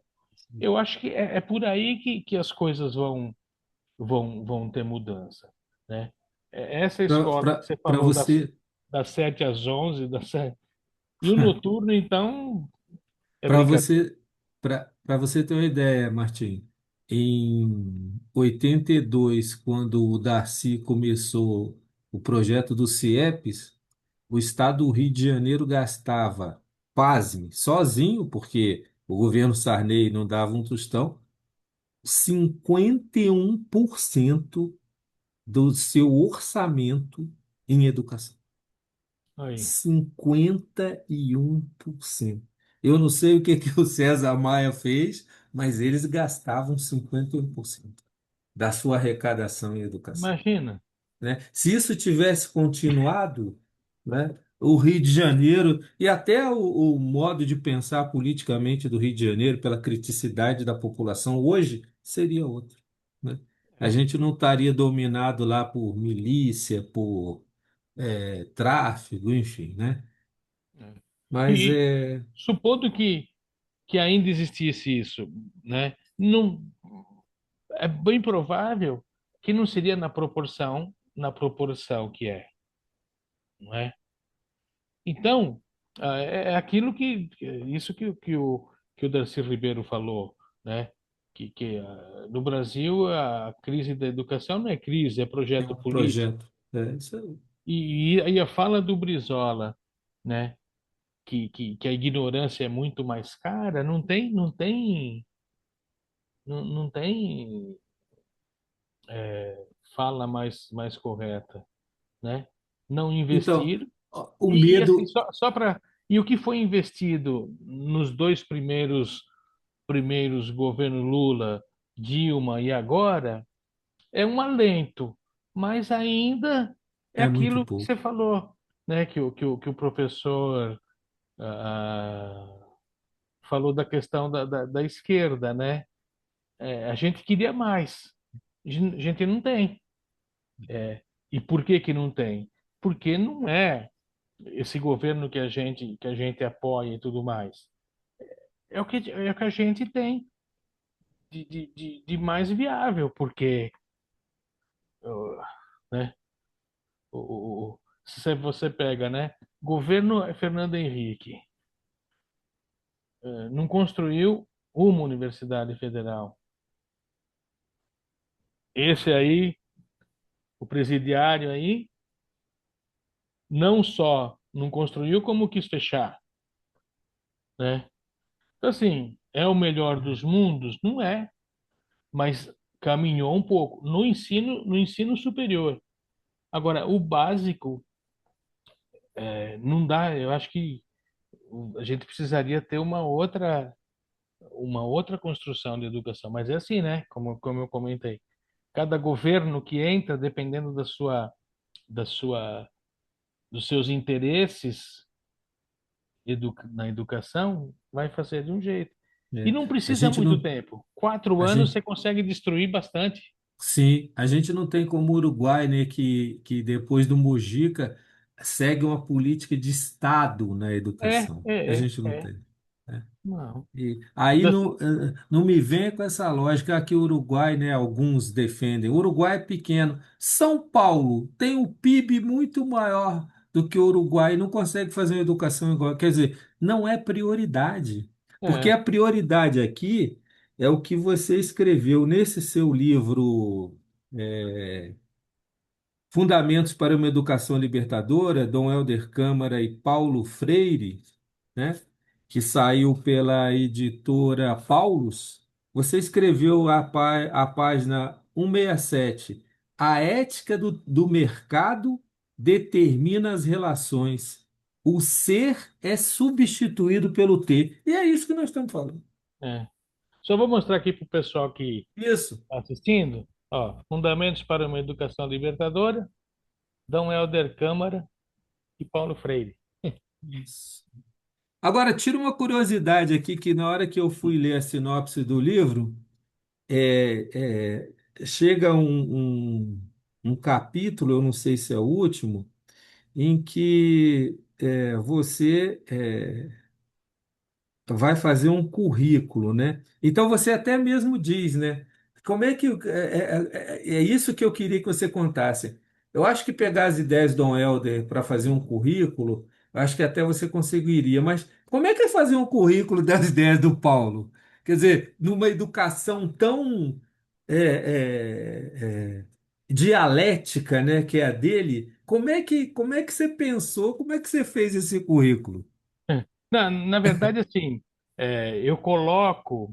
Eu acho que é por aí que as coisas vão ter mudança, né? Essa escola que você Para falou você, das 7 às 11, e o noturno, então, é para brincadeira. você, para você ter uma ideia, Martim, em 82, quando o Darcy começou o projeto do CIEPS, o estado do Rio de Janeiro gastava, pasme, sozinho, porque o governo Sarney não dava um tostão, 51% do seu orçamento em educação. Aí. 51%. Eu não sei o que que o César Maia fez, mas eles gastavam 51% da sua arrecadação em educação, Imagina. né? Se isso tivesse continuado, né, o Rio de Janeiro e até o modo de pensar politicamente do Rio de Janeiro, pela criticidade da população, hoje seria outro, né? A É, gente não estaria dominado lá por milícia, por tráfico, enfim, né? é. Mas E supondo que ainda existisse isso, né? Não, é bem provável que não seria na proporção que é, não é? Então, é aquilo isso que o Darcy Ribeiro falou, né? Que no Brasil a crise da educação não é crise, é é projeto um político. projeto. É isso aí. E a fala do Brizola, né? Que a ignorância é muito mais cara, não tem fala mais correta, né? Não Então, investir. ó, o E assim, medo só para. E o que foi investido nos dois primeiros governos Lula, Dilma e agora é um alento, mas ainda é é muito aquilo que você pouco. falou, né? Que o professor falou da questão da esquerda, né? A gente queria mais, a gente não tem. E por que que não tem? Porque não é esse governo que a gente apoia e tudo mais. É o que a gente tem de mais viável, porque uh, né, se você pega, né, governo Fernando Henrique não construiu uma universidade federal. Esse aí, o presidiário aí, não só não construiu, como quis fechar, né? Então, assim, é o melhor dos mundos? Não é, mas caminhou um pouco no ensino superior. Agora, o básico não dá. Eu acho que a gente precisaria ter uma outra construção de educação. Mas é assim, né? Como eu comentei, cada governo que entra, dependendo da sua, dos seus interesses na educação, vai fazer de um jeito. E É. não A precisa gente muito não, tempo. 4 anos você a consegue destruir bastante. sim, a gente não tem como o Uruguai, né, que depois do Mujica segue uma política de Estado na É, educação. A é, gente não é. tem, né? Não. E aí Ainda- não me venha com essa lógica que o Uruguai, né, alguns defendem. O Uruguai é pequeno. São Paulo tem um PIB muito maior do que o Uruguai e não consegue fazer uma educação igual. Quer dizer, não é prioridade. Porque É, a prioridade aqui é o que você escreveu nesse seu livro. Fundamentos para uma Educação Libertadora, Dom Helder Câmara e Paulo Freire, né, que saiu pela editora Paulus, você escreveu a página 167. A ética do mercado determina as relações. O ser é substituído pelo ter. E é isso que nós estamos falando. é. Só vou mostrar aqui para o pessoal que Isso. está assistindo. Ó, Fundamentos para uma Educação Libertadora, Dom Helder Câmara e Paulo Freire. Isso. Agora, tira uma curiosidade aqui, que na hora que eu fui ler a sinopse do livro, chega um capítulo, eu não sei se é o último, em que você vai fazer um currículo, né? Então você até mesmo diz, né? Como é que é isso que eu queria que você contasse. Eu acho que pegar as ideias do Dom Helder para fazer um currículo, eu acho que até você conseguiria, mas como é que é fazer um currículo das ideias do Paulo? Quer dizer, numa educação tão dialética, né, que é a dele, como é que você pensou, como é que você fez esse currículo? Na verdade, assim, eu coloco,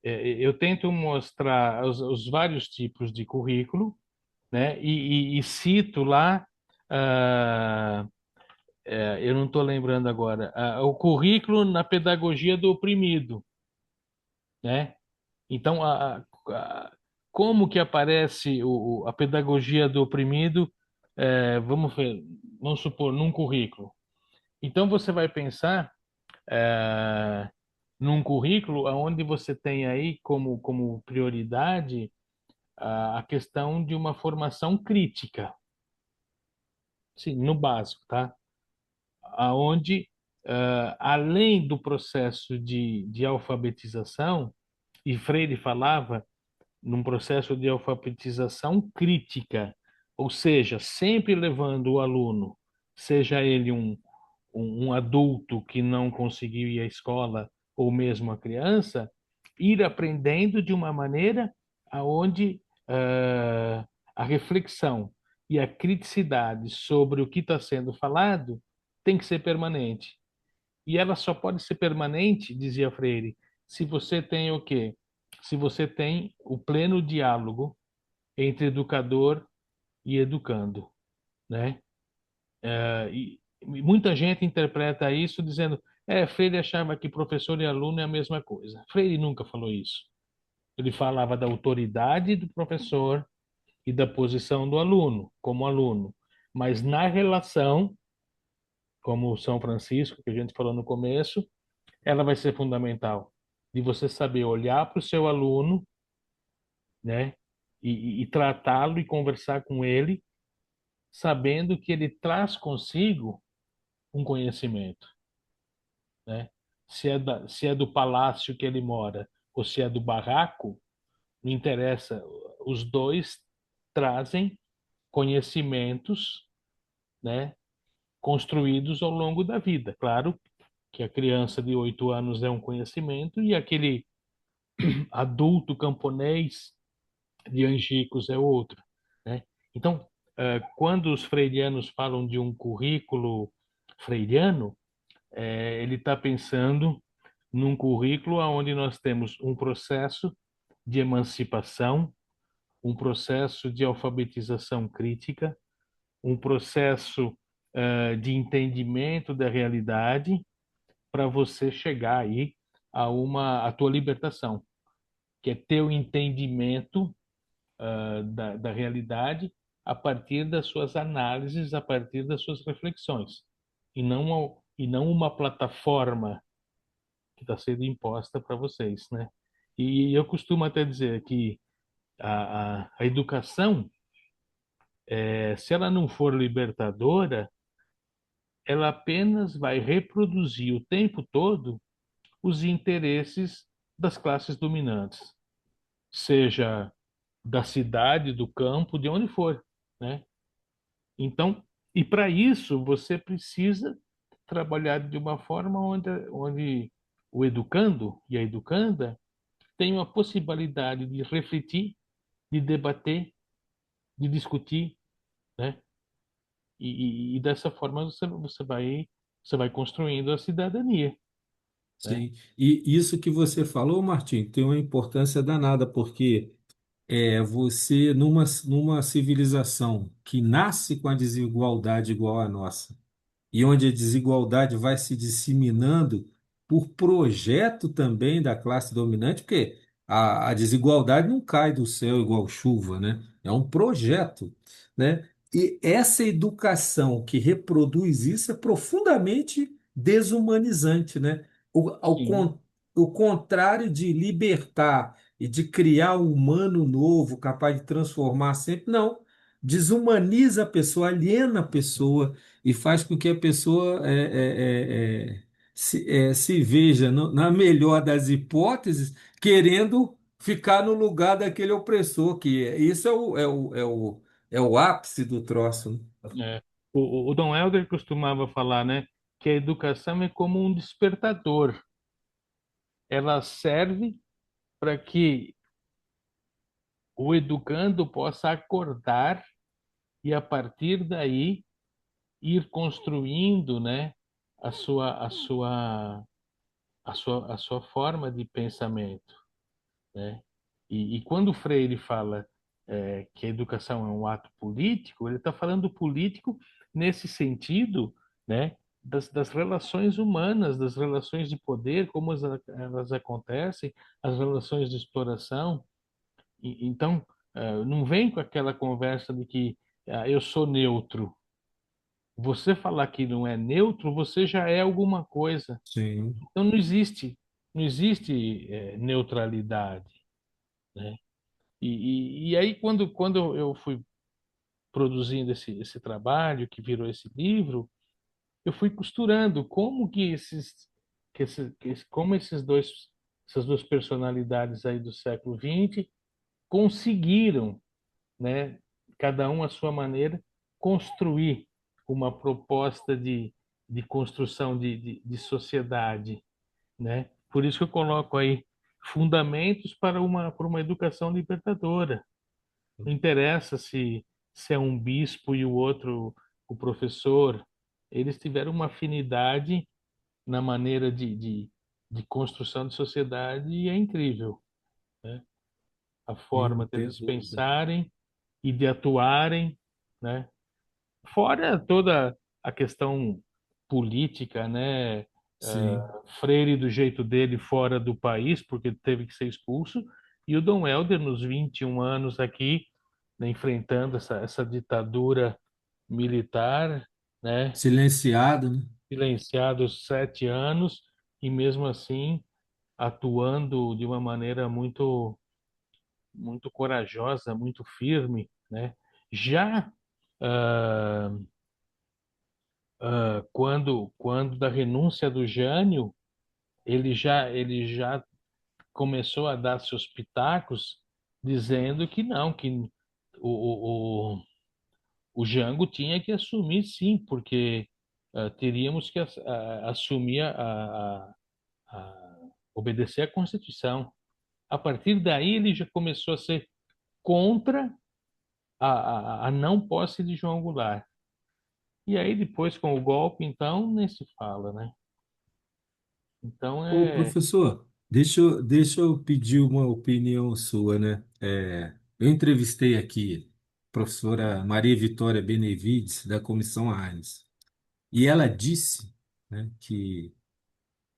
eu tento mostrar os vários tipos de currículo, né? E cito lá, ah, eu não estou lembrando agora, o currículo na pedagogia do oprimido, né? Então, como que aparece a pedagogia do oprimido, vamos supor, num currículo? Então, você vai pensar eh, num currículo onde você tem aí como prioridade a questão de uma formação crítica, sim, no básico, tá? Aonde, além do processo de alfabetização, e Freire falava num processo de alfabetização crítica, ou seja, sempre levando o aluno, seja ele um adulto que não conseguiu ir à escola ou mesmo a criança, ir aprendendo de uma maneira aonde a reflexão e a criticidade sobre o que está sendo falado tem que ser permanente. E ela só pode ser permanente, dizia Freire, se você tem o quê? Se você tem o pleno diálogo entre educador e educando, né? E muita gente interpreta isso dizendo, Freire achava que professor e aluno é a mesma coisa. Freire nunca falou isso. Ele falava da autoridade do professor e da posição do aluno, como aluno. Mas na relação, como São Francisco, que a gente falou no começo, ela vai ser fundamental. De você saber olhar para o seu aluno, né? E tratá-lo e conversar com ele, sabendo que ele traz consigo um conhecimento, né? Se é do palácio que ele mora ou se é do barraco, não interessa. Os dois trazem conhecimentos, né? Construídos ao longo da vida. Claro que a criança de 8 anos é um conhecimento e aquele adulto camponês de Angicos é outro, né? Então, quando os freirianos falam de um currículo freiriano, ele está pensando num currículo onde nós temos um processo de emancipação, um processo de alfabetização crítica, um processo de entendimento da realidade para você chegar aí a tua libertação, que é ter o entendimento da realidade a partir das suas análises, a partir das suas reflexões, e não uma plataforma que está sendo imposta para vocês, né? E eu costumo até dizer que a educação, se ela não for libertadora, ela apenas vai reproduzir o tempo todo os interesses das classes dominantes, seja da cidade, do campo, de onde for, né? Então, e para isso você precisa trabalhar de uma forma onde o educando e a educanda tenham a possibilidade de refletir, de debater, de discutir, né? E dessa forma você vai construindo a cidadania, né? Sim. E isso que você falou, Martim, tem uma importância danada, porque você, numa civilização que nasce com a desigualdade igual à nossa, e onde a desigualdade vai se disseminando, por projeto também da classe dominante, porque a desigualdade não cai do céu igual chuva, né? É um projeto, né? E essa educação que reproduz isso é profundamente desumanizante, né? Sim, O contrário de libertar e de criar um humano novo, capaz de transformar sempre, não. Desumaniza a pessoa, aliena a pessoa e faz com que a pessoa se veja, na melhor das hipóteses, querendo ficar no lugar daquele opressor, isso é o ápice do troço, né? é. O Dom Helder costumava falar, né, que a educação é como um despertador. Ela serve para que o educando possa acordar e, a partir daí, ir construindo, né, a sua, a sua, a sua forma de pensamento, né? E quando o Freire fala que a educação é um ato político, ele está falando político nesse sentido, né, das relações humanas, das relações de poder, como elas acontecem, as relações de exploração. Então, não vem com aquela conversa de que eu sou neutro. Você falar que não é neutro, você já é alguma coisa. Sim, Então, não existe neutralidade, né? E aí, quando eu fui produzindo esse trabalho, que virou esse livro, eu fui costurando como que como essas duas personalidades aí do século XX conseguiram, né, cada um à sua maneira, construir uma proposta de construção de sociedade, né? Por isso que eu coloco aí fundamentos para uma educação libertadora. Não interessa se é um bispo e o outro o professor. Eles tiveram uma afinidade na maneira de construção de sociedade e é incrível, né? A sim, forma não tenho deles dúvida. pensarem e de atuarem, né? Fora toda a questão política, né? Sim. Freire do jeito dele fora do país, porque teve que ser expulso, e o Dom Helder nos 21 anos aqui, né, enfrentando essa ditadura militar, né? Silenciado, né? Silenciado 7 anos e mesmo assim atuando de uma maneira muito corajosa, muito firme, né? Já ah, quando da renúncia do Jânio, ele já começou a dar seus pitacos dizendo que não, que o Jango tinha que assumir sim, porque teríamos que assumir obedecer à Constituição. A partir daí ele já começou a ser contra a não posse de João Goulart. E aí depois com o golpe, então, nem se fala, né? Então Ô, é. professor, deixa eu pedir uma opinião sua, né? Eu entrevistei aqui a professora Maria Vitória Benevides, da Comissão Arnes, e ela disse, né,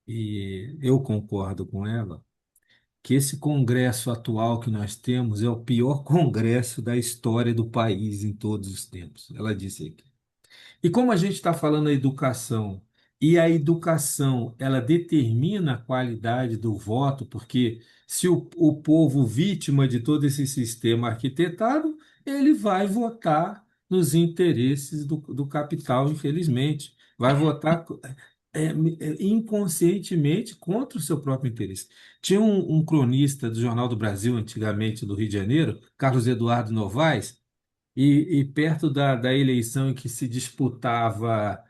e eu concordo com ela, que esse congresso atual que nós temos é o pior congresso da história do país em todos os tempos. Ela disse aqui. E como a gente está falando da educação, e a educação ela determina a qualidade do voto, porque se o povo vítima de todo esse sistema arquitetado, ele vai votar nos interesses do capital, infelizmente. Vai votar inconscientemente contra o seu próprio interesse. Tinha um cronista do Jornal do Brasil, antigamente do Rio de Janeiro, Carlos Eduardo Novaes, e perto da eleição em que se disputava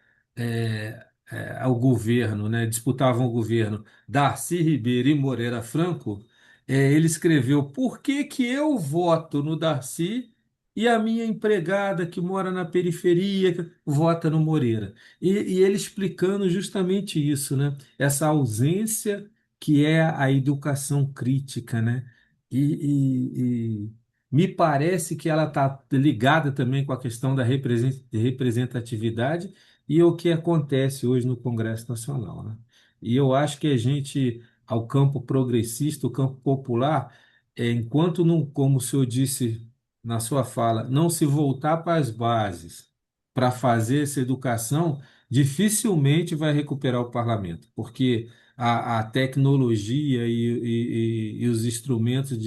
ao governo, né? Disputavam o governo Darcy Ribeiro e Moreira Franco, ele escreveu: Por que que eu voto no Darcy e a minha empregada que mora na periferia vota no Moreira? E ele explicando justamente isso, né? Essa ausência que é a educação crítica, né? E me parece que ela está ligada também com a questão da representatividade e o que acontece hoje no Congresso Nacional, né? E eu acho que a gente, ao campo progressista, o campo popular, enquanto não, como o senhor disse na sua fala, não se voltar para as bases para fazer essa educação, dificilmente vai recuperar o parlamento, porque a tecnologia e os instrumentos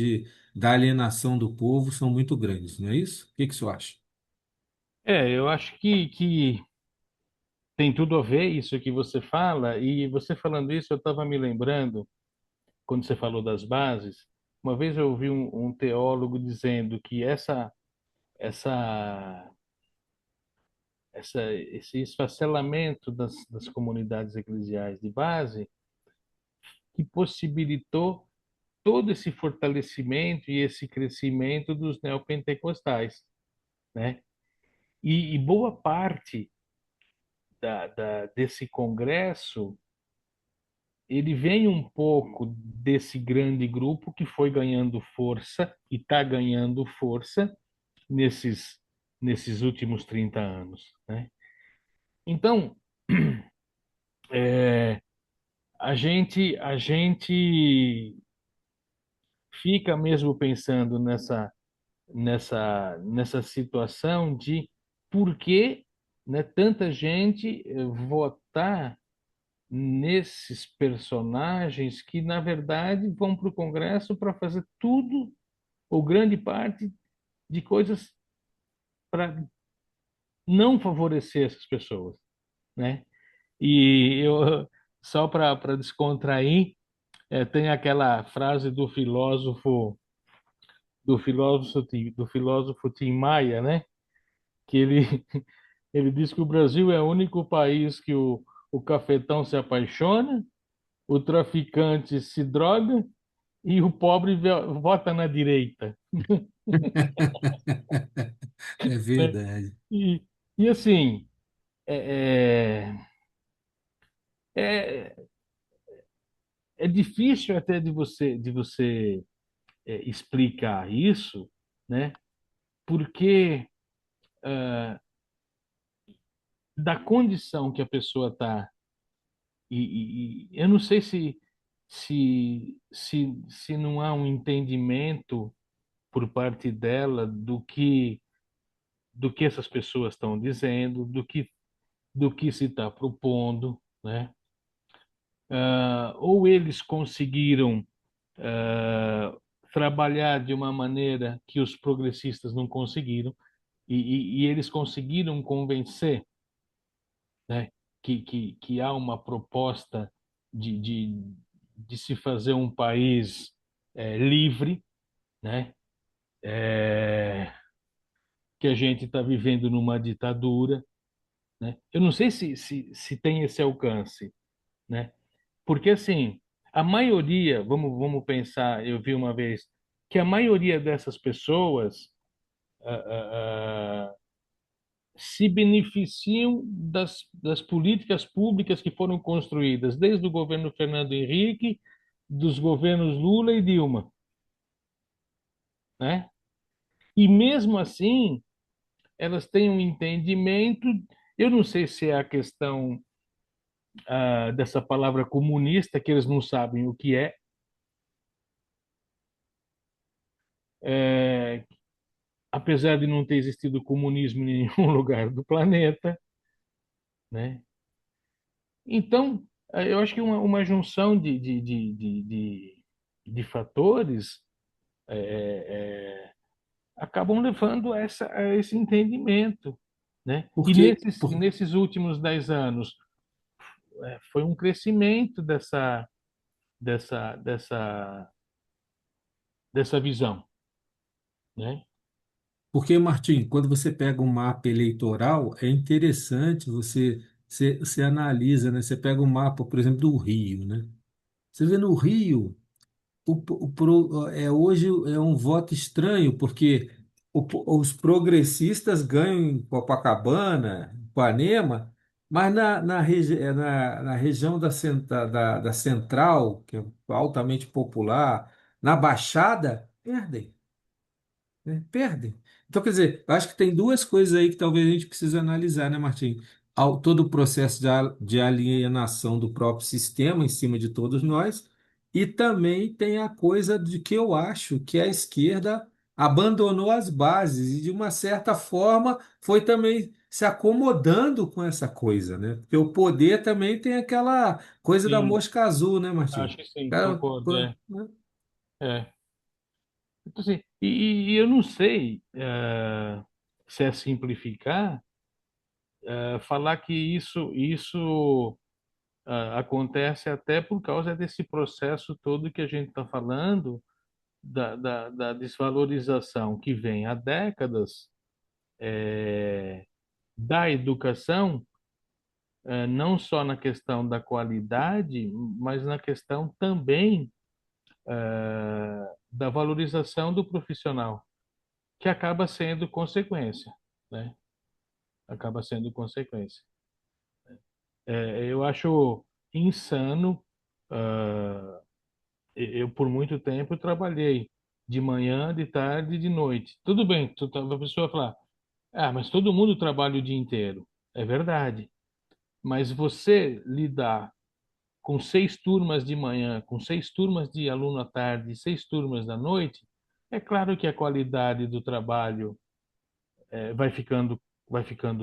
da alienação do povo são muito grandes, não é isso? O que que o senhor acha? Eu acho que tem tudo a ver isso que você fala, e você falando isso, eu estava me lembrando, quando você falou das bases, uma vez eu ouvi um teólogo dizendo que essa, esse esfacelamento das comunidades eclesiais de base que possibilitou todo esse fortalecimento e esse crescimento dos neopentecostais, né? E boa parte desse congresso ele vem um pouco desse grande grupo que foi ganhando força e está ganhando força nesses últimos 30 anos, né? Então, é, a gente fica mesmo pensando nessa situação de por que, né, tanta gente votar nesses personagens que, na verdade, vão para o Congresso para fazer tudo, ou grande parte, de coisas para não favorecer essas pessoas, né? E eu, só para descontrair, tem aquela frase do filósofo Tim Maia, né? Que ele diz que o Brasil é o único país que o cafetão se apaixona, o traficante se droga e o pobre vota na direita, É né? verdade. E, e assim, é, é, é difícil até de você explicar isso, né? Porque da condição que a pessoa está, e eu não sei se não há um entendimento por parte dela do que essas pessoas estão dizendo, do que se está propondo, né? Ou eles conseguiram trabalhar de uma maneira que os progressistas não conseguiram, e eles conseguiram convencer, né, que há uma proposta de, de, de se fazer um país livre, né, é, que a gente está vivendo numa ditadura, né? Eu não sei se tem esse alcance, né? Porque assim, a maioria, vamos pensar, eu vi uma vez que a maioria dessas pessoas se beneficiam das políticas públicas que foram construídas desde o governo Fernando Henrique, dos governos Lula e Dilma, né? E mesmo assim, elas têm um entendimento, eu não sei se é a questão dessa palavra comunista, que eles não sabem o que é, apesar de não ter existido comunismo em nenhum lugar do planeta, né? Então, eu acho que uma junção de fatores acabam levando a esse entendimento, né? E Porque, nesses últimos 10 anos, foi um crescimento dessa, dessa, dessa visão, né? Porque, Martim, quando você pega um mapa eleitoral, é interessante você analisa, né? Você pega um mapa, por exemplo, do Rio, né? Você vê no Rio, hoje é um voto estranho, porque os progressistas ganham em Copacabana, Ipanema, mas na região da Central, que é altamente popular, na Baixada, perdem, né? Perdem. Então, quer dizer, eu acho que tem duas coisas aí que talvez a gente precise analisar, né, Martim? todo o processo de alienação do próprio sistema em cima de todos nós, e também tem a coisa de que eu acho que a esquerda abandonou as bases e, de uma certa forma, foi também se acomodando com essa coisa, né? Porque o poder também tem aquela coisa da Sim, mosca azul, né, Martim? acho que sim, Cara, concordo. pô, né? É. Então, assim, e eu não sei se é simplificar, falar que isso acontece até por causa desse processo todo que a gente está falando, da desvalorização que vem há décadas da educação, não só na questão da qualidade, mas na questão também da valorização do profissional, que acaba sendo consequência, né? Acaba sendo consequência. Eu acho insano. ah, eu, por muito tempo, trabalhei de manhã, de tarde e de noite. Tudo bem, a pessoa fala, mas todo mundo trabalha o dia inteiro. É verdade. Mas você lidar com 6 turmas de manhã, com 6 turmas de aluno à tarde, 6 turmas da noite, é claro que a qualidade do trabalho vai ficando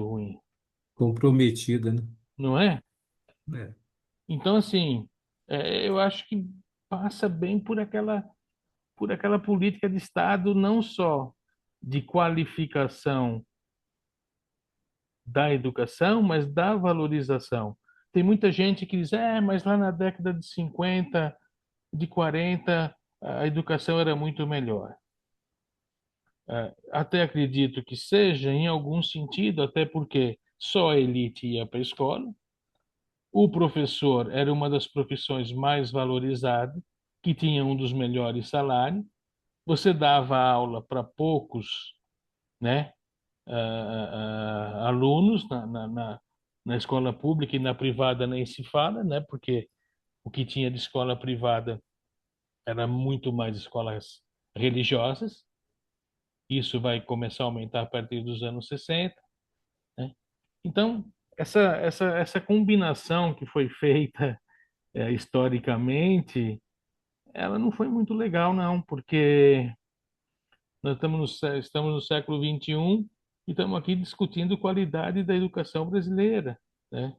ruim, Comprometida, né? não é? É. Então, assim, eu acho que passa bem por aquela política de Estado, não só de qualificação da educação, mas da valorização. Tem muita gente que diz, mas lá na década de 50, de 40, a educação era muito melhor. Até acredito que seja, em algum sentido, até porque só a elite ia para a escola, o professor era uma das profissões mais valorizadas, que tinha um dos melhores salários, você dava aula para poucos, né, alunos na escola pública, e na privada nem se fala, né, porque o que tinha de escola privada era muito mais escolas religiosas. Isso vai começar a aumentar a partir dos anos 60, né? Então, essa combinação que foi feita historicamente, ela não foi muito legal, não, porque nós estamos no século XXI e estamos aqui discutindo qualidade da educação brasileira, né?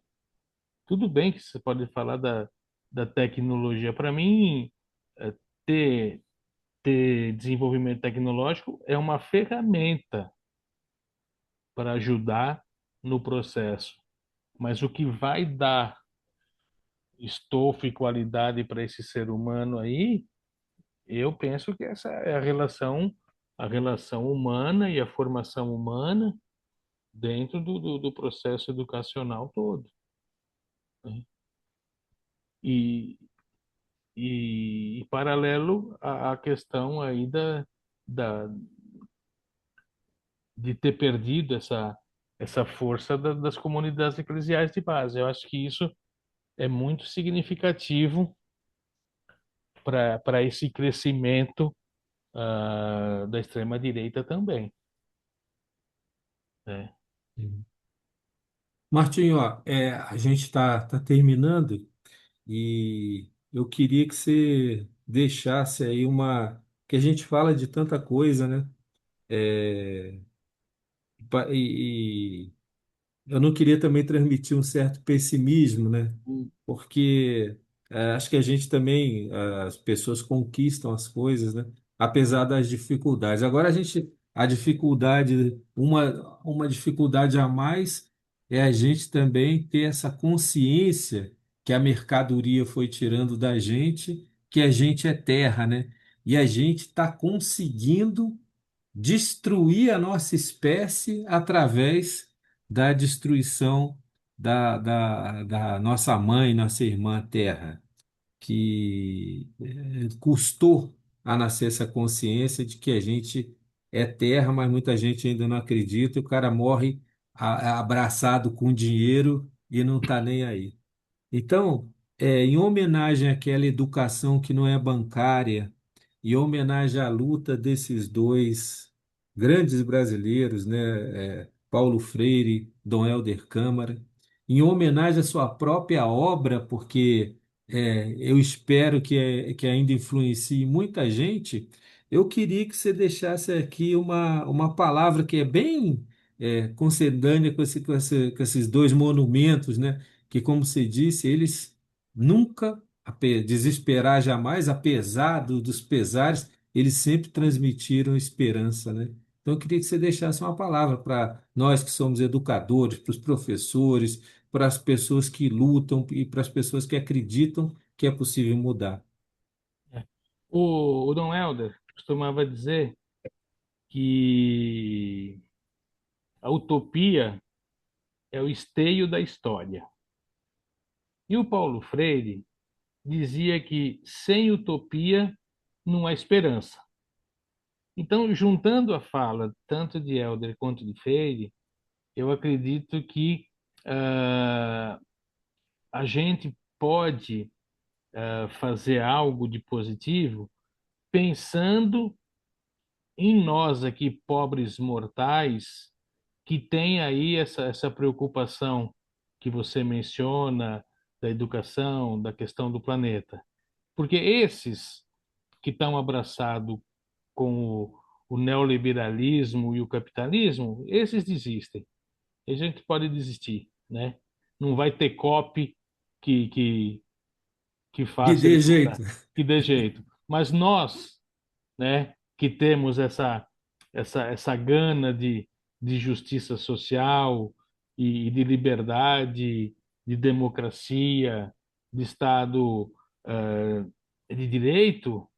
Tudo bem que você pode falar da tecnologia. Para mim, eh, ter, ter desenvolvimento tecnológico é uma ferramenta para ajudar no processo. Mas o que vai dar estofo e qualidade para esse ser humano aí, eu penso que essa é a relação humana e a formação humana dentro do processo educacional todo, né? E, e paralelo à questão aí da, de ter perdido essa força das comunidades eclesiais de base. Eu acho que isso é muito significativo para esse crescimento da extrema-direita também, né? Martinho, ó, a gente está terminando e eu queria que você deixasse aí uma. Que a gente fala de tanta coisa, né? É, e eu não queria também transmitir um certo pessimismo, né? Hum. Porque acho que a gente também, as pessoas conquistam as coisas, né? Apesar das dificuldades. Agora a dificuldade, uma dificuldade a mais é a gente também ter essa consciência que a mercadoria foi tirando da gente, que a gente é terra, né? E a gente está conseguindo destruir a nossa espécie através da destruição da nossa mãe, nossa irmã Terra, que custou a nascer essa consciência de que a gente é terra, mas muita gente ainda não acredita, e o cara morre abraçado com dinheiro e não está nem aí. Então, em homenagem àquela educação que não é bancária, em homenagem à luta desses dois grandes brasileiros, né, Paulo Freire, Dom Helder Câmara, em homenagem à sua própria obra, porque eu espero que ainda influencie muita gente, eu queria que você deixasse aqui uma palavra que é bem concedânea com esses dois monumentos, né? Que, como você disse, eles nunca, desesperar jamais, apesar dos pesares, eles sempre transmitiram esperança, né? Então, eu queria que você deixasse uma palavra para nós que somos educadores, para os professores, para as pessoas que lutam e para as pessoas que acreditam que é possível mudar. É. O Dom Helder costumava dizer que a utopia é o esteio da história. E o Paulo Freire dizia que sem utopia não há esperança. Então, juntando a fala tanto de Helder quanto de Freire, eu acredito que ah, a gente pode fazer algo de positivo pensando em nós aqui, pobres mortais, que tem aí essa preocupação que você menciona da educação, da questão do planeta. Porque esses que estão abraçados com o neoliberalismo e o capitalismo, esses desistem. A gente pode desistir, né? Não vai ter COP que, que, que Que faça ele dê mudar, jeito. que dê jeito. Mas nós, né, que temos essa gana de justiça social e de liberdade, de democracia, de Estado de direito,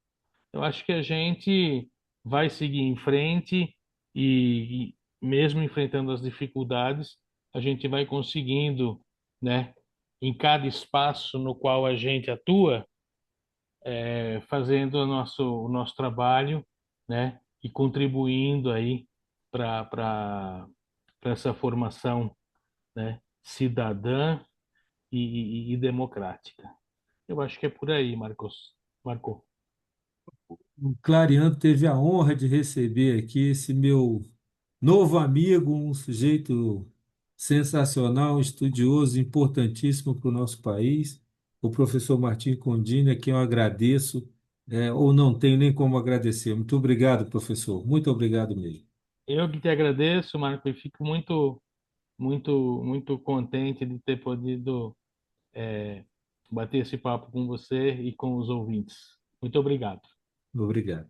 eu acho que a gente vai seguir em frente e mesmo enfrentando as dificuldades, a gente vai conseguindo, né, em cada espaço no qual a gente atua, fazendo o nosso trabalho, né, e contribuindo aí para essa formação, né, cidadã e democrática. Eu acho que é por aí, Marcos. Marco. O Clareando teve a honra de receber aqui esse meu novo amigo, um sujeito sensacional, um estudioso importantíssimo para o nosso país, o professor Martim Condini, a quem eu agradeço, ou não tenho nem como agradecer. Muito obrigado, professor. Muito obrigado mesmo. Eu que te agradeço, Marco, e fico muito contente de ter podido bater esse papo com você e com os ouvintes. Muito obrigado. Obrigado.